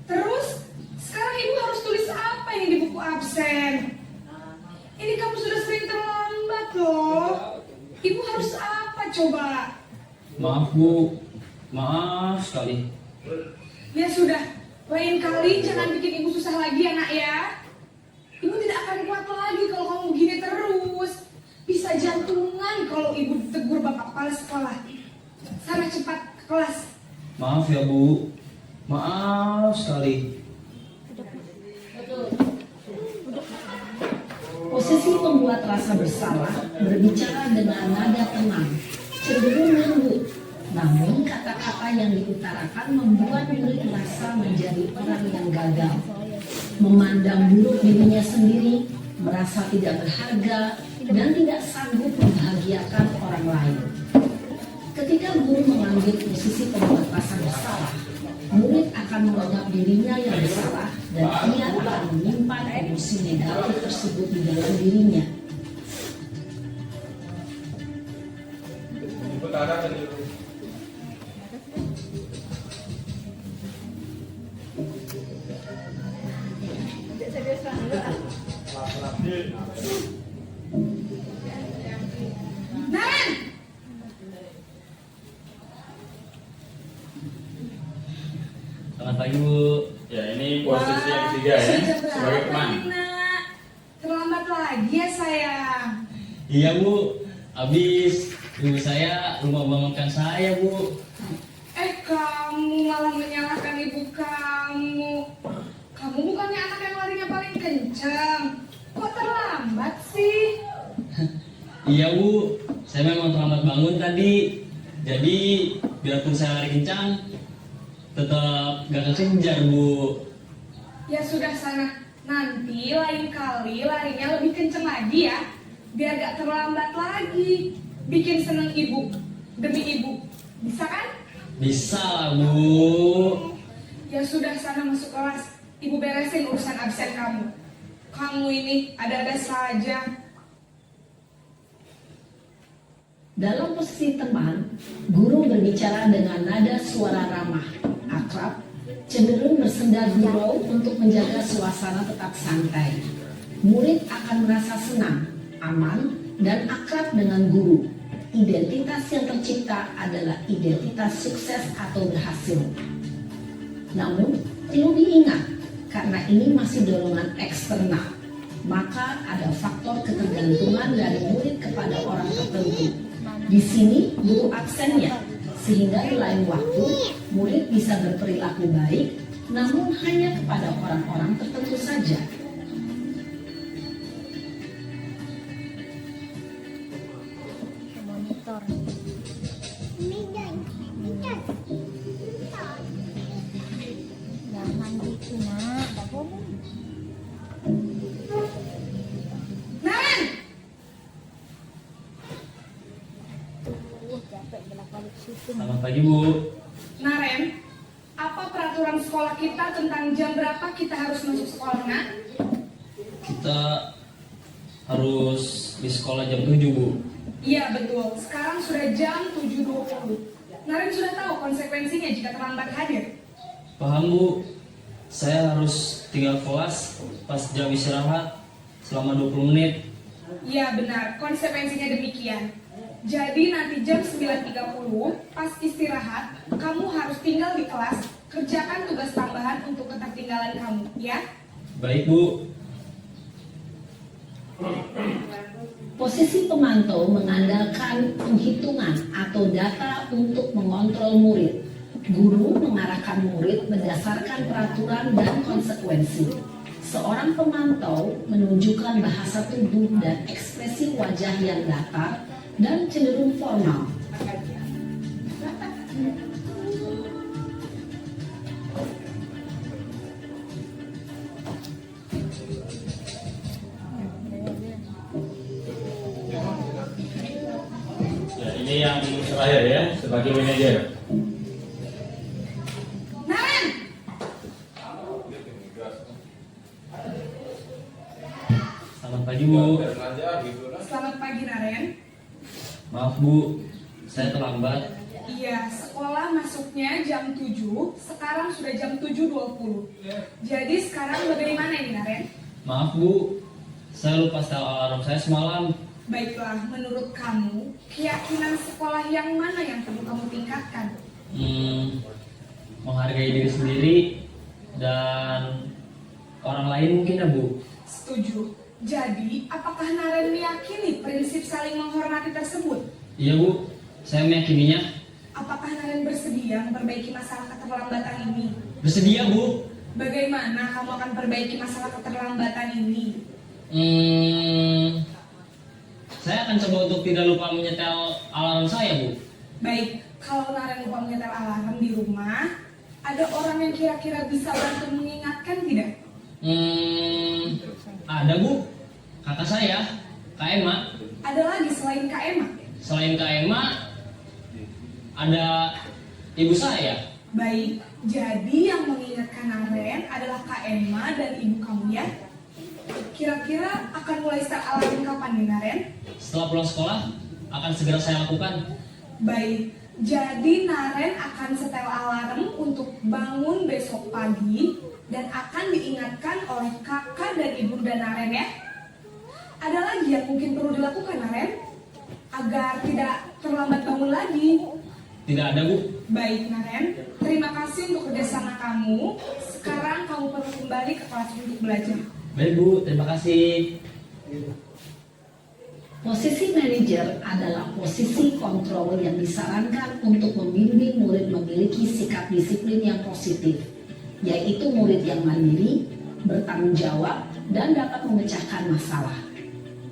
Terus, sekarang ibu harus tulis apa yang di buku absen? Ini kamu sudah sering terlambat loh. Ibu harus apa coba? Maaf Bu. Maaf sekali. Ya sudah, lain kali jangan bikin ibu susah lagi ya nak ya. Ibu tidak akan kuat lagi kalau kamu begini terus. Bisa jantungan kalau ibu ditegur bapak kepala sekolah. Sana cepat ke kelas. Maaf ya Bu. Maaf sekali. Posisi pembuat rasa bersalah berbicara dengan nada tenang, cenderung lembut. Namun kata-kata yang diutarakan membuat murid merasa menjadi orang yang gagal, memandang buruk dirinya sendiri, merasa tidak berharga, dan tidak sanggup membahagiakan orang lain. Ketika guru mengambil posisi pembuat rasa bersalah, murid akan menganggap dirinya yang bersalah dan ia akan menyimpan emosi negatif tersebut di dalam dirinya. Naren! Selamat pagi Bu. Ya ini posisi yang ketiga ya. Sudah Sebagai berapa teman. nih, nak? Terlambat lagi ya sayang. Iya Bu, habis ibu saya rumah bangunkan saya Bu. Kamu malah menyalahkan ibu kamu. Kamu bukannya anak yang larinya paling kencang. Kok terlambat sih? Iya Bu, saya memang terlambat bangun tadi. Jadi biarpun saya lari kencang, tetap gak kekejar Bu. Ya sudah sana. Nanti lain kali larinya lebih kencang lagi ya. Biar gak terlambat lagi. Bikin seneng ibu. Demi ibu. Bisa kan? Bisa lah Bu. Ya sudah sana masuk kelas. Ibu beresin urusan absen kamu. Kamu ini ada-ada saja. Dalam posisi teman, guru berbicara dengan nada suara ramah, akrab, cenderung bersenda gurau untuk menjaga suasana tetap santai. Murid akan merasa senang, aman, dan akrab dengan guru. Identitas yang tercipta adalah identitas sukses atau berhasil. Namun, perlu diingat, karena ini masih dorongan eksternal, maka ada faktor ketergantungan dari murid kepada orang tertentu. Di sini guru absennya, sehingga di lain waktu murid bisa berperilaku baik, namun hanya kepada orang-orang tertentu saja. Monitor. Jangan gitu nak, tak boleh. Naren! Capek bolak-balik syuting. Selamat pagi Bu. Naren, apa peraturan sekolah kita tentang jam berapa kita harus masuk sekolah, nak? Kita harus di sekolah jam 7 Bu. Iya betul, sekarang sudah jam 7.20. Naren sudah tahu konsekuensinya jika terlambat hadir. Paham Bu. Saya harus tinggal kelas pas jam istirahat selama 20 menit. Iya benar, konsekuensinya demikian. Jadi nanti jam 9.30 pas istirahat, kamu harus tinggal di kelas, kerjakan tugas tambahan untuk ketertinggalan kamu, ya? Baik Bu. Posisi pemantau mengandalkan penghitungan atau data untuk mengontrol murid. Guru mengarahkan murid berdasarkan peraturan dan konsekuensi. Seorang pemantau menunjukkan bahasa tubuh dan ekspresi wajah yang datar dan cenderung formal. Ya, ini yang terakhir ya, sebagai manajer. Naren, Selamat pagi Bu. selamat pagi Naren. Maaf Bu, saya terlambat. Iya, sekolah masuknya jam 7, sekarang sudah jam 7.20. Jadi sekarang bagaimana ini Naren? Maaf Bu, saya lupa setel alarm saya semalam. Baiklah, menurut kamu, keyakinan sekolah yang mana yang perlu kamu tingkatkan? Menghargai diri sendiri dan orang lain mungkin ya Bu. Setuju. Jadi, apakah Naren meyakini prinsip saling menghormati tersebut? Iya Bu, saya meyakininya. Apakah Naren bersedia memperbaiki masalah keterlambatan ini? Bersedia Bu. Bagaimana kamu akan perbaiki masalah keterlambatan ini? Saya akan coba untuk tidak lupa menyetel alarm saya Bu. Baik, kalau Naren lupa menyetel alarm di rumah, ada orang yang kira-kira bisa bantu mengingatkan tidak? Ada Bu, kakak saya, Kak Emma. Ada lagi selain Kak Emma? Selain Kak Emma, ada ibu saya. Baik, jadi yang mengingatkan Naren adalah Kak Emma dan ibu kamu ya? Kira-kira akan mulai start alarm kapan nih Naren? Setelah pulang sekolah, akan segera saya lakukan. Baik, jadi Naren akan setel alarm untuk bangun besok pagi dan akan diingatkan oleh kakak dan ibu dan Naren ya. Ada lagi yang mungkin perlu dilakukan Naren? Agar tidak terlambat bangun lagi. Tidak ada Bu. Baik Naren, terima kasih untuk kerjasama kamu. Sekarang kamu perlu kembali ke kelas untuk belajar. Baik Bu, terima kasih. Posisi manajer adalah posisi kontrol yang disarankan untuk membimbing murid memiliki sikap disiplin yang positif, yaitu murid yang mandiri, bertanggung jawab, dan dapat memecahkan masalah.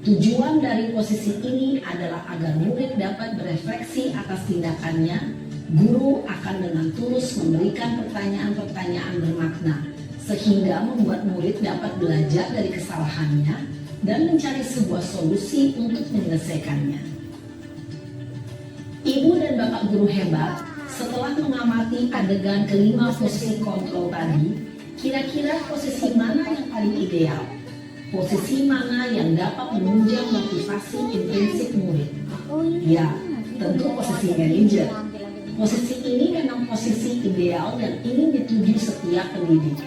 Tujuan dari posisi ini adalah agar murid dapat berefleksi atas tindakannya. Guru akan dengan tulus memberikan pertanyaan-pertanyaan bermakna, sehingga membuat murid dapat belajar dari kesalahannya dan mencari sebuah solusi untuk menyelesaikannya. Ibu dan Bapak guru hebat, setelah mengamati adegan kelima posisi kontrol tadi, kira-kira posisi mana yang paling ideal? Posisi mana yang dapat menunjang motivasi intrinsik murid? Ya, tentu posisi manajer. Posisi ini memang posisi ideal yang ingin dituju setiap pendidik.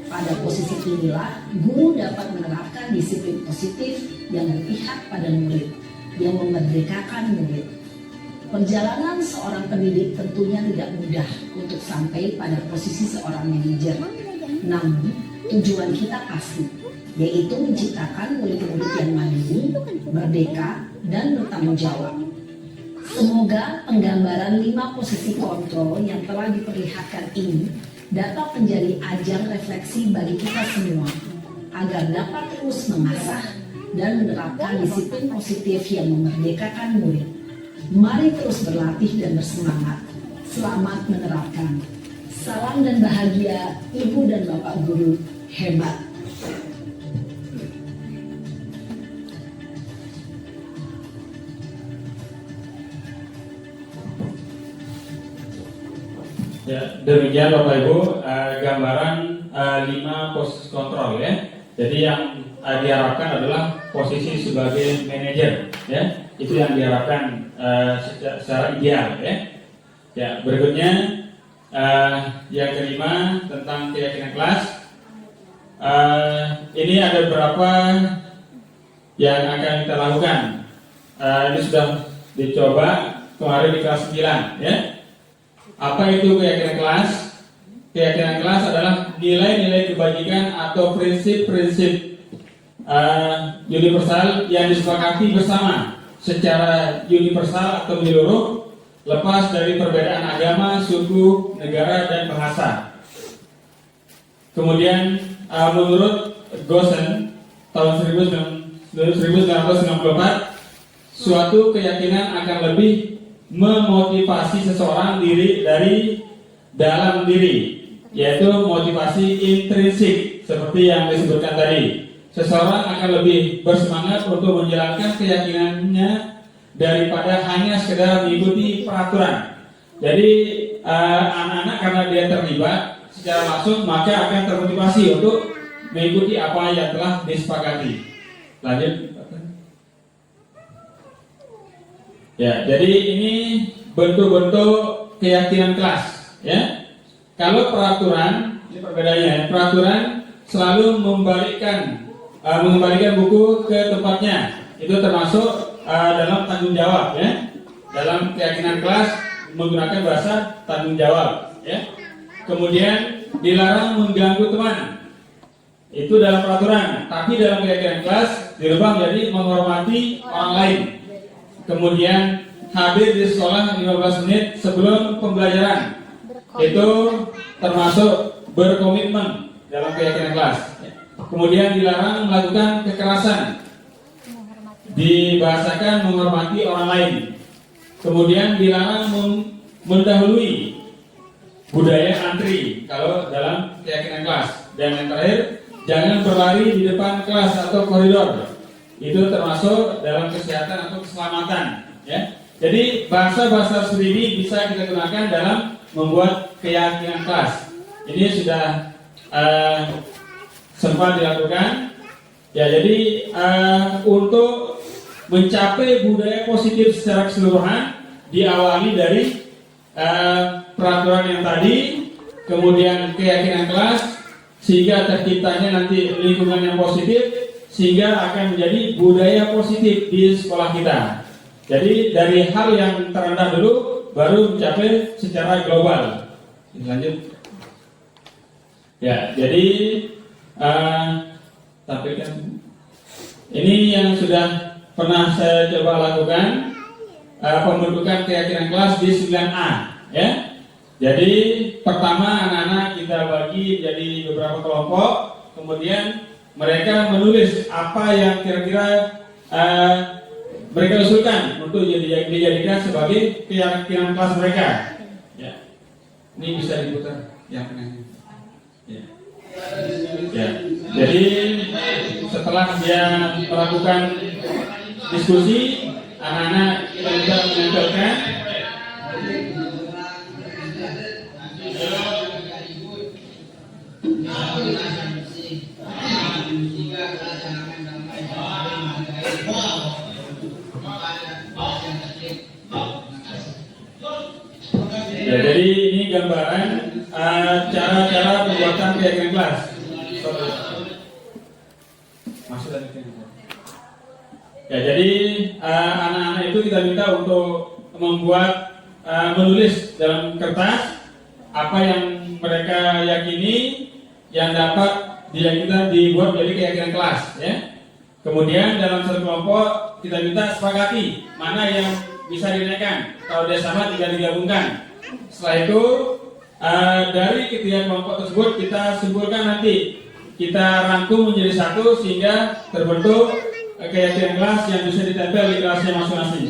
Pada posisi inilah, guru dapat menerapkan disiplin positif yang berpihak pada murid, yang memerdekakan murid. Perjalanan seorang pendidik tentunya tidak mudah untuk sampai pada posisi seorang manajer. Namun, tujuan kita pasti, yaitu menciptakan murid-murid yang mandiri, merdeka, dan bertanggung jawab. Semoga penggambaran 5 posisi kontrol yang telah diperlihatkan ini dapat menjadi ajang refleksi bagi kita semua, agar dapat terus mengasah dan menerapkan disiplin positif yang memerdekakan murid. Mari terus berlatih dan bersemangat. Selamat menerapkan. Salam dan bahagia Ibu dan Bapak guru hebat. Ya, demikian Bapak Ibu gambaran 5 posisi kontrol ya. Jadi yang diharapkan adalah posisi sebagai manajer ya. Itu yang diharapkan secara ideal ya. Ya, berikutnya yang kelima tentang keyakinan kelas. Ini ada beberapa yang akan kita lakukan. Ini sudah dicoba kemarin di kelas 9 ya. Apa itu keyakinan kelas? Keyakinan kelas adalah nilai-nilai kebajikan atau prinsip-prinsip universal yang disepakati bersama secara universal atau menyeluruh, lepas dari perbedaan agama, suku, negara, dan bahasa. Kemudian menurut Gosen tahun 1994, suatu keyakinan akan lebih memotivasi seseorang dari dalam diri, yaitu motivasi intrinsik seperti yang disebutkan tadi. Seseorang akan lebih bersemangat untuk menjalankan keyakinannya daripada hanya sekedar mengikuti peraturan. Jadi anak-anak karena dia terlibat secara langsung, maka akan termotivasi untuk mengikuti apa yang telah disepakati. Lanjut. Ya, jadi ini bentuk-bentuk keyakinan kelas. Ya, kalau peraturan, ini perbedaannya. Peraturan selalu mengembalikan buku ke tempatnya. Itu termasuk dalam tanggung jawab. Ya, dalam keyakinan kelas menggunakan bahasa tanggung jawab. Ya, kemudian dilarang mengganggu teman. Itu dalam peraturan. Tapi dalam keyakinan kelas dirubah menjadi menghormati orang lain. Kemudian hadir di sekolah 15 menit sebelum pembelajaran. Itu termasuk berkomitmen dalam keyakinan kelas. Kemudian dilarang melakukan kekerasan. Dibahasakan menghormati orang lain. Kemudian dilarang mendahului budaya antri kalau dalam keyakinan kelas. Dan yang terakhir, jangan berlari di depan kelas atau koridor. Itu termasuk dalam kesehatan atau keselamatan. Ya. Jadi bahasa-bahasa seperti ini bisa kita gunakan dalam membuat keyakinan kelas. Ini sudah sempat dilakukan. Ya, jadi untuk mencapai budaya positif secara keseluruhan diawali dari peraturan yang tadi, kemudian keyakinan kelas, sehingga terciptanya nanti lingkungan yang positif, sehingga akan menjadi budaya positif di sekolah kita. Jadi dari hal yang terendah dulu baru mencapai secara global. Lanjut. Ya, jadi tampilkan. Ini yang sudah pernah saya coba lakukan, pembentukan keyakinan kelas di 9A. Ya. Jadi pertama anak-anak kita bagi jadi beberapa kelompok, kemudian mereka menulis apa yang kira-kira mereka usulkan untuk dijadikan sebagai keyakinan kelas mereka. Ya. Ini bisa diputar yang tengahnya. Ya. Ya. Jadi setelah dia melakukan diskusi, anak-anak kita bisa menempelkan. Ya, jadi ini gambaran cara-cara pembuatan keyakinan kelas. Ya, jadi anak-anak itu kita minta untuk membuat menulis dalam kertas apa yang mereka yakini yang dapat kita dibuat jadi keyakinan kelas. Ya. Kemudian dalam satu kelompok kita minta sepakati mana yang bisa dinaikkan. Kalau dia sama tinggal digabungkan. Setelah itu dari ketiga kelompok tersebut kita simpulkan nanti, kita rangkum menjadi satu sehingga terbentuk keyakinan kelas yang bisa ditempel di kelasnya masing-masing.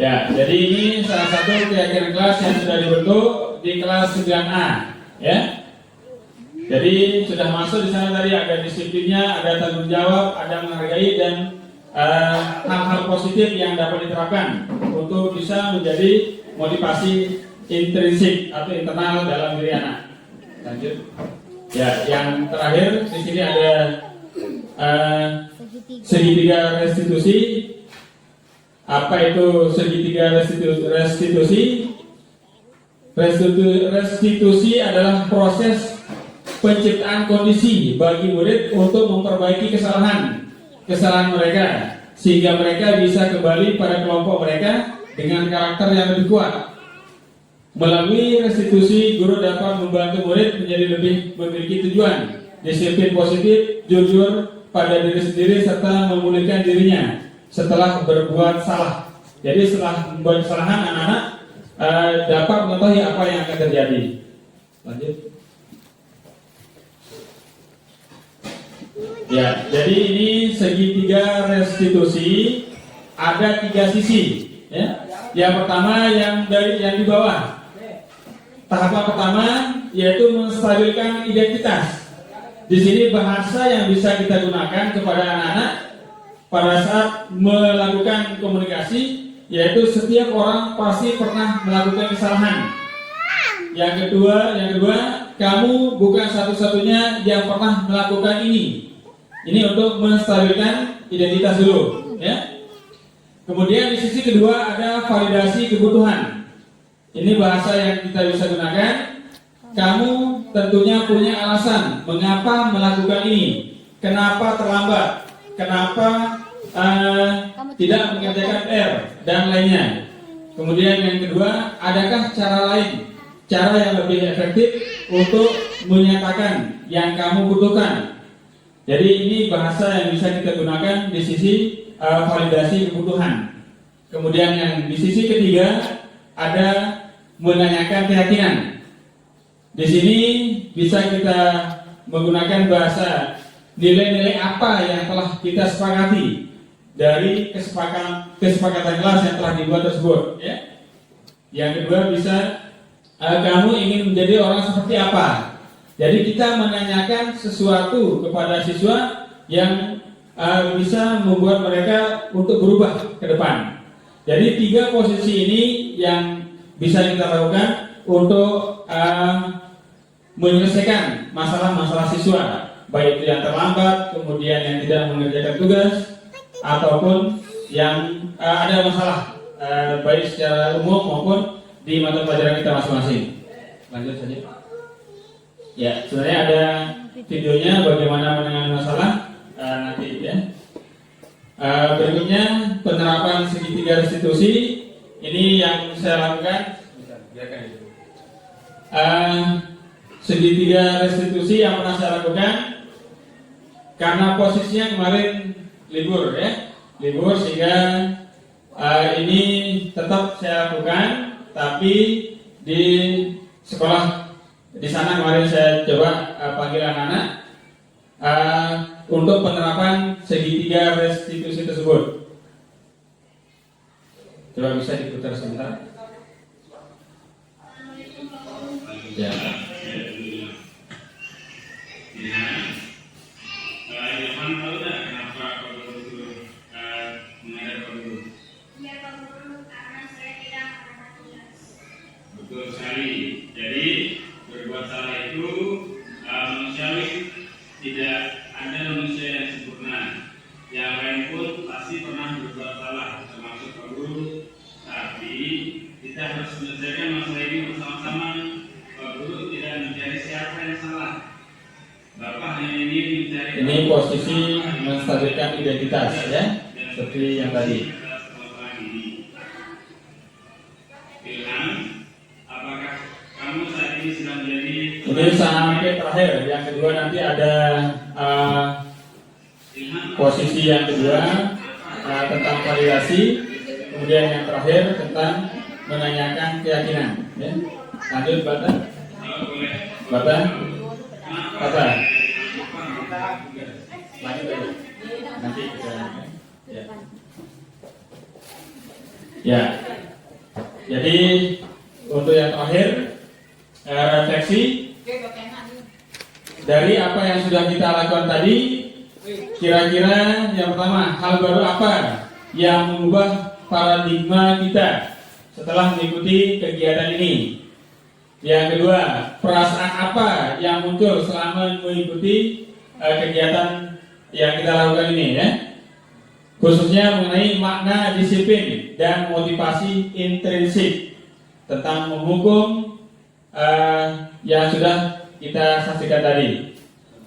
Ya, jadi ini salah satu keyakinan kelas yang sudah dibentuk di kelas 9A. Ya, jadi sudah masuk di sana tadi ada disiplinnya, ada tanggung jawab, ada menghargai dan hal-hal positif yang dapat diterapkan untuk bisa menjadi motivasi intrinsik atau internal dalam diri anak. Lanjut. Ya, yang terakhir di sini ada segitiga restitusi. Apa itu segitiga restitusi? Restitusi adalah proses penciptaan kondisi bagi murid untuk memperbaiki kesalahan mereka sehingga mereka bisa kembali pada kelompok mereka dengan karakter yang lebih kuat. Melalui restitusi, guru dapat membantu murid menjadi lebih memiliki tujuan disiplin positif, jujur pada diri sendiri serta memulihkan dirinya setelah berbuat salah. Jadi setelah membuat kesalahan, anak-anak dapat mengetahui apa yang akan terjadi. Lanjut. Ya, jadi ini segitiga restitusi ada 3 sisi. Ya. Yang pertama yang di bawah. Tahapan pertama yaitu menstabilkan identitas. Di sini bahasa yang bisa kita gunakan kepada anak-anak pada saat melakukan komunikasi, yaitu setiap orang pasti pernah melakukan kesalahan. Yang kedua, kamu bukan satu-satunya yang pernah melakukan ini. Ini untuk menstabilkan identitas dulu, ya. Kemudian di sisi kedua ada validasi kebutuhan. Ini bahasa yang kita bisa gunakan. Kamu tentunya punya alasan mengapa melakukan ini, kenapa terlambat, kenapa tidak mengerjakan R dan lainnya. Kemudian yang kedua, adakah cara lain, cara yang lebih efektif untuk menyatakan yang kamu butuhkan. Jadi ini bahasa yang bisa kita gunakan di sisi validasi kebutuhan. Kemudian yang di sisi ketiga ada menanyakan keyakinan. Di sini bisa kita menggunakan bahasa nilai-nilai apa yang telah kita sepakati dari kesepakatan kelas yang telah dibuat tersebut. Ya. Yang kedua bisa kamu ingin menjadi orang seperti apa. Jadi kita menanyakan sesuatu kepada siswa yang bisa membuat mereka untuk berubah ke depan. Jadi 3 posisi ini yang bisa kita lakukan untuk menyelesaikan masalah-masalah siswa, baik itu yang terlambat, kemudian yang tidak mengerjakan tugas, ataupun yang ada masalah baik secara umum maupun di mata pelajaran kita masing-masing. Lanjut saja. Ya, sebenarnya ada videonya bagaimana menangani masalah nanti ya. Berikutnya penerapan segitiga restitusi. Ini yang saya lakukan. Segitiga restitusi yang pernah saya lakukan karena posisinya kemarin libur ya, libur sehingga ini tetap saya lakukan, tapi di sekolah di sana kemarin saya coba panggil anak-anak untuk penerapan segitiga restitusi tersebut. Coba bisa diputar sebentar. Ya. Betul sekali. Jadi berbuat salah itu manusiawi, tidak ada manusia yang sempurna. Yang lain pun pasti pernah berbuat salah, termasuk Pak Guru. Tapi kita harus menyelesaikan masalah ini bersama-sama. Pak Guru tidak mencari siapa yang salah. Bapak hanya ingin mencari. Ini posisi menstabilkan identitas ya, seperti yang tadi. Ilham, apakah kamu saat ini sedang menjadi? Ini sampai terakhir. Yang kedua nanti ada posisi yang kedua tentang validasi. Kemudian yang terakhir tentang menanyakan keyakinan. Ya. Lanjut, Bapak. Bapak. Bapak. Lanjut aja. Nanti kita. Ya. Ya. Jadi untuk yang terakhir refleksi dari apa yang sudah kita lakukan tadi. Kira-kira yang pertama, hal baru apa yang mengubah paradigma kita setelah mengikuti kegiatan ini? Yang kedua, perasaan apa yang muncul selama mengikuti kegiatan yang kita lakukan ini ya? Khususnya mengenai makna disiplin dan motivasi intrinsik tentang menghukum yang sudah kita saksikan tadi.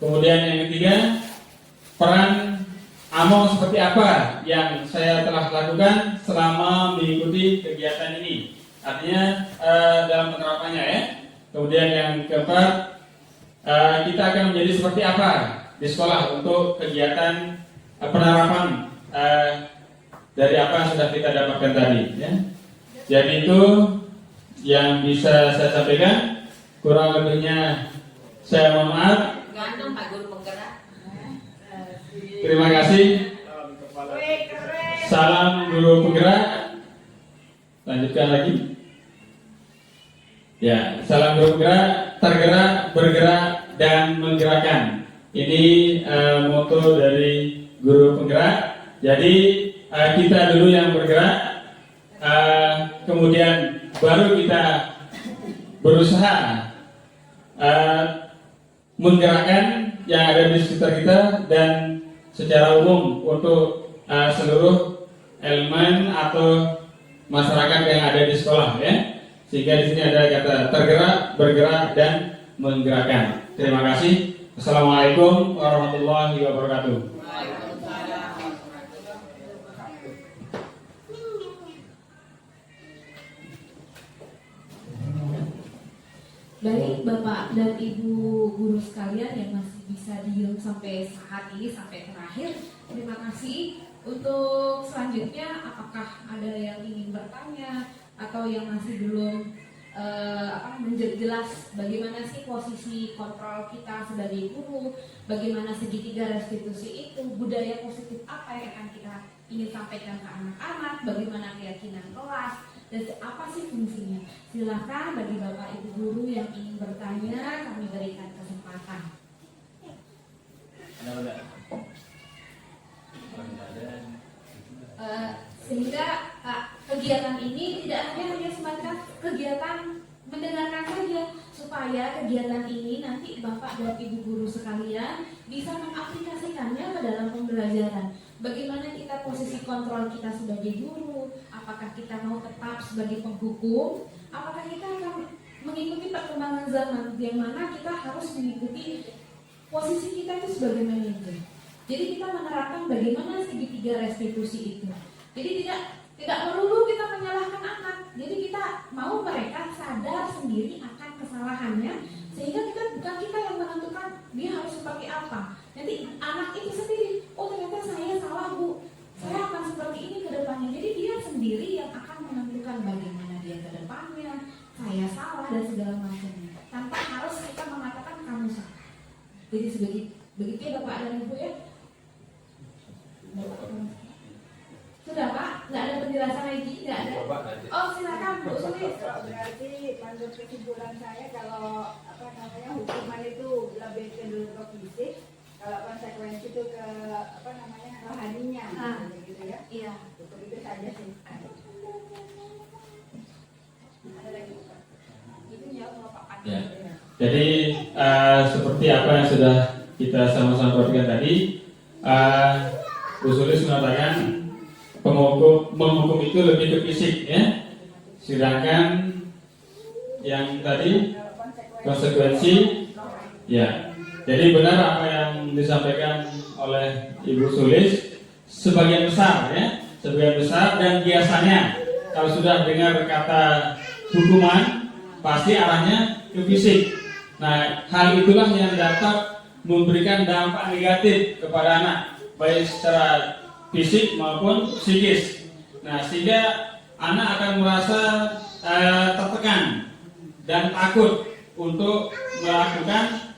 Kemudian yang ketiga, peran Among seperti apa yang saya telah lakukan selama mengikuti kegiatan ini. Artinya dalam penerapannya ya. Kemudian yang keempat, kita akan menjadi seperti apa di sekolah untuk kegiatan penerapan dari apa yang sudah kita dapatkan tadi. Ya. Jadi itu yang bisa saya sampaikan. Kurang lebihnya saya mohon maaf. Gantung Pak Guru penggerak. Terima kasih. Salam guru penggerak. Lanjutkan lagi. Ya, salam guru penggerak, tergerak, bergerak, dan menggerakkan. Ini moto dari guru penggerak. Jadi kita dulu yang bergerak, kemudian baru kita berusaha menggerakkan yang ada di sekitar kita dan secara umum untuk seluruh elemen atau masyarakat yang ada di sekolah, ya. Sehingga di sini ada kata tergerak, bergerak, dan menggerakkan. Terima kasih. Assalamualaikum warahmatullahi wabarakatuh. Baik Bapak dan Ibu guru sekalian yang masih bisa diem sampai saat ini, sampai terakhir, terima kasih. Untuk selanjutnya, apakah ada yang ingin bertanya atau yang masih belum jelas bagaimana sih posisi kontrol kita sebagai guru, bagaimana segitiga restitusi itu, budaya positif apa yang akan kita ingin sampaikan ke anak-anak, bagaimana keyakinan kelas, dan apa sih fungsinya. Silakan bagi Bapak Ibu guru yang ingin bertanya, kami berikan kesempatan. Sehingga kegiatan ini tidak hanya semacam kegiatan mendengarkan saja, supaya kegiatan ini nanti Bapak dan Ibu guru sekalian bisa mengaplikasikannya ke dalam pembelajaran. Bagaimana kita posisi kontrol kita sebagai guru, apakah kita mau tetap sebagai penghukum, apakah kita akan mengikuti perkembangan zaman yang mana kita harus mengikuti posisi kita itu sebagai manajer. Jadi kita menerapkan bagaimana segitiga restitusi itu. Jadi tidak melulu kita menyalahkan anak. Jadi kita mau mereka sadar sendiri akan kesalahannya, sehingga bukan kita yang menentukan dia harus seperti apa. Nanti anak itu sendiri, oh ternyata saya salah Bu, saya akan seperti ini ke depannya. Jadi dia sendiri yang akan menentukan bagaimana dia ke depannya, saya salah dan segala macamnya, tanpa harus kita mengatakan kamu salah. Jadi begitu ya Bapak dan Ibu ya. Sudah Pak? Nggak ada penjelasan lagi? Nggak ada? Oh silakan Bu Sulis. Berarti menurut kesimpulan saya kalau hukuman itu lebih cenderung ke fisik, kalau konsekuensi itu ke rohaninya, gitu ya? Iya. Cukup itu saja sih. Ada lagi Pak? Itu jawab Pak. Ya. Jadi seperti apa yang sudah kita sama-sama perhatikan tadi, Bu Sulis mengatakan menghukum itu lebih ke fisik, ya. Sedangkan yang tadi konsekuensi, ya. Jadi benar apa yang disampaikan oleh Ibu Sulis, sebagian besar, ya, sebagian besar, dan biasanya kalau sudah dengar kata hukuman pasti arahnya ke fisik. Nah, hal itulah yang dapat memberikan dampak negatif kepada anak, baik secara fisik maupun psikis. Nah, sehingga anak akan merasa tertekan dan takut untuk melakukan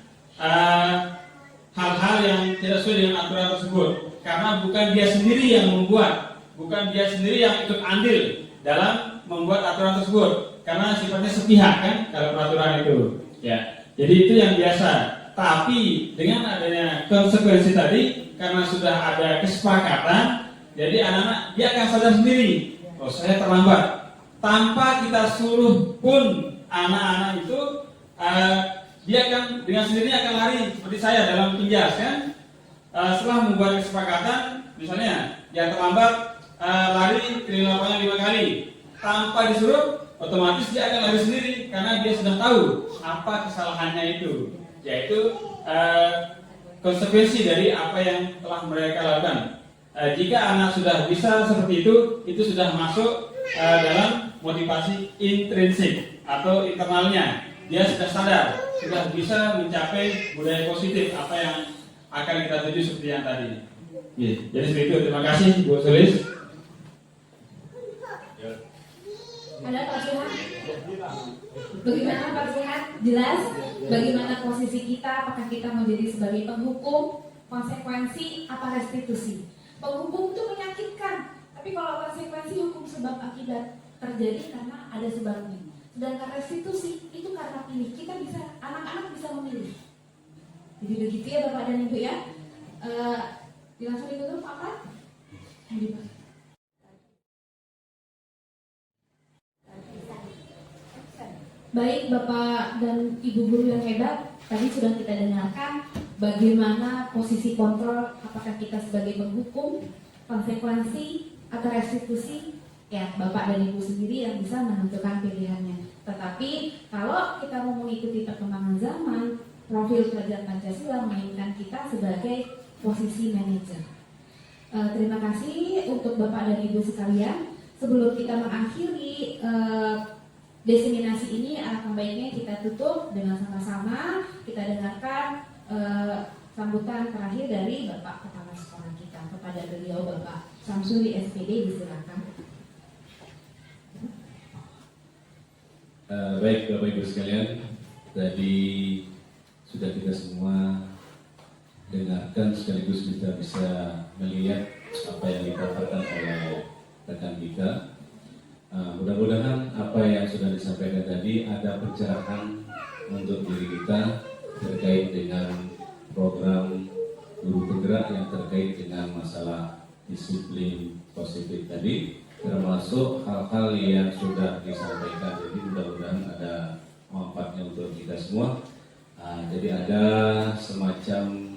hal-hal yang tidak sesuai dengan aturan tersebut, karena bukan dia sendiri yang membuat, bukan dia sendiri yang ikut andil dalam membuat aturan tersebut, karena sifatnya sepihak kan kalau peraturan itu, ya. Jadi itu yang biasa. Tapi dengan adanya konsekuensi tadi, karena sudah ada kesepakatan, jadi anak-anak dia akan sadar sendiri, oh saya terlambat. Tanpa kita suruh pun anak-anak itu dia akan dengan sendirinya akan lari seperti saya dalam penjas kan. Setelah membuat kesepakatan, misalnya yang terlambat lari keliling lapangan 5 kali, tanpa disuruh, otomatis dia akan lari sendiri karena dia sudah tahu apa kesalahannya itu, yaitu konsekuensi dari apa yang telah mereka lakukan. Jika anak sudah bisa seperti itu sudah masuk dalam motivasi intrinsik atau internalnya. Dia sudah sadar sudah bisa mencapai budaya positif apa yang akan kita tuju seperti yang tadi. Ya, jadi seperti itu. Terima kasih Bu Sulis. Ada Pak Suhan? Bagaimana Pak Suhan? Jelas bagaimana posisi kita, apakah kita mau jadi sebagai penghukum, konsekuensi, apa restitusi? Penghukum itu menyakitkan, tapi kalau konsekuensi hukum sebab akibat terjadi karena ada sebabnya. Sedangkan restitusi itu karena pilih, kita bisa, anak-anak bisa memilih. Jadi begitu ya Bapak dan Ibu ya. Dilangsung ditutup Pak. Baik Bapak dan Ibu guru yang hebat, tadi sudah kita dengarkan bagaimana posisi kontrol, apakah kita sebagai penghukum, konsekuensi, atau restitusi, ya Bapak dan Ibu sendiri yang bisa menentukan pilihannya. Tetapi kalau kita mau mengikuti perkembangan zaman, profil pelajar Pancasila menginginkan kita sebagai posisi manajer. Terima kasih untuk Bapak dan Ibu sekalian. Sebelum kita mengakhiri diseminasi ini, alangkah baiknya kita tutup dengan sama-sama kita dengarkan sambutan terakhir dari Bapak Kepala Sekolah kita. Kepada beliau Bapak Samsuri SPD, disilakan. Baik Bapak Ibu sekalian, tadi sudah kita semua dengarkan sekaligus kita bisa melihat apa yang dikatakan oleh rekan kita. Mudah-mudahan apa yang sudah disampaikan tadi ada pencerahan untuk diri kita terkait dengan program guru penggerak yang terkait dengan masalah disiplin positif tadi, termasuk hal-hal yang sudah disampaikan. Jadi mudah-mudahan ada manfaatnya untuk kita semua. Jadi ada semacam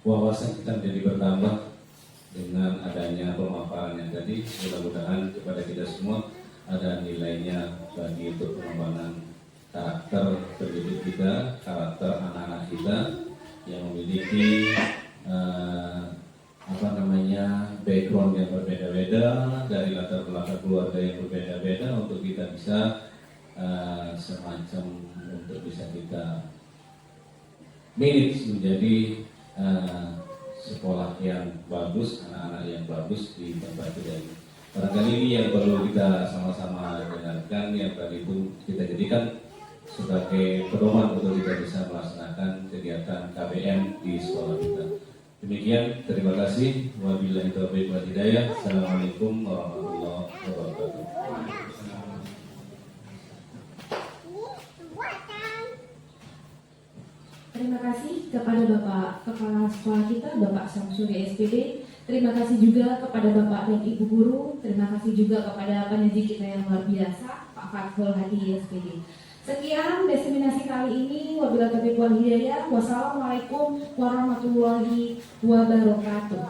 wawasan kita menjadi bertambah dengan adanya pemaparan yang tadi. Mudah-mudahan kepada kita semua ada nilainya bagi untuk pengembangan karakter pendidik kita, karakter anak-anak kita yang memiliki background yang berbeda-beda, dari latar belakang keluarga yang berbeda-beda, untuk kita bisa semacam untuk bisa kita manage menjadi sekolah yang bagus, anak-anak yang bagus di tempat kita ini. Barangkali ini yang perlu kita sama-sama dengarkan, yang tadi itu kita jadikan sebagai pedoman untuk kita bisa melaksanakan kegiatan KBM di sekolah kita. Demikian, terima kasih. Wabillahi taufiq wal hidayah. Assalamualaikum warahmatullahi wabarakatuh. Terima kasih kepada Bapak Kepala Sekolah kita, Bapak Samsuri SPD. Terima kasih juga kepada Bapak dan Ibu Guru. Terima kasih juga kepada pendidik kita yang luar biasa, Pak Fathul Hadi SPD. Sekian diseminasi kali ini. Wabillahi taufiq wal hidayah. Wassalamualaikum warahmatullahi wabarakatuh.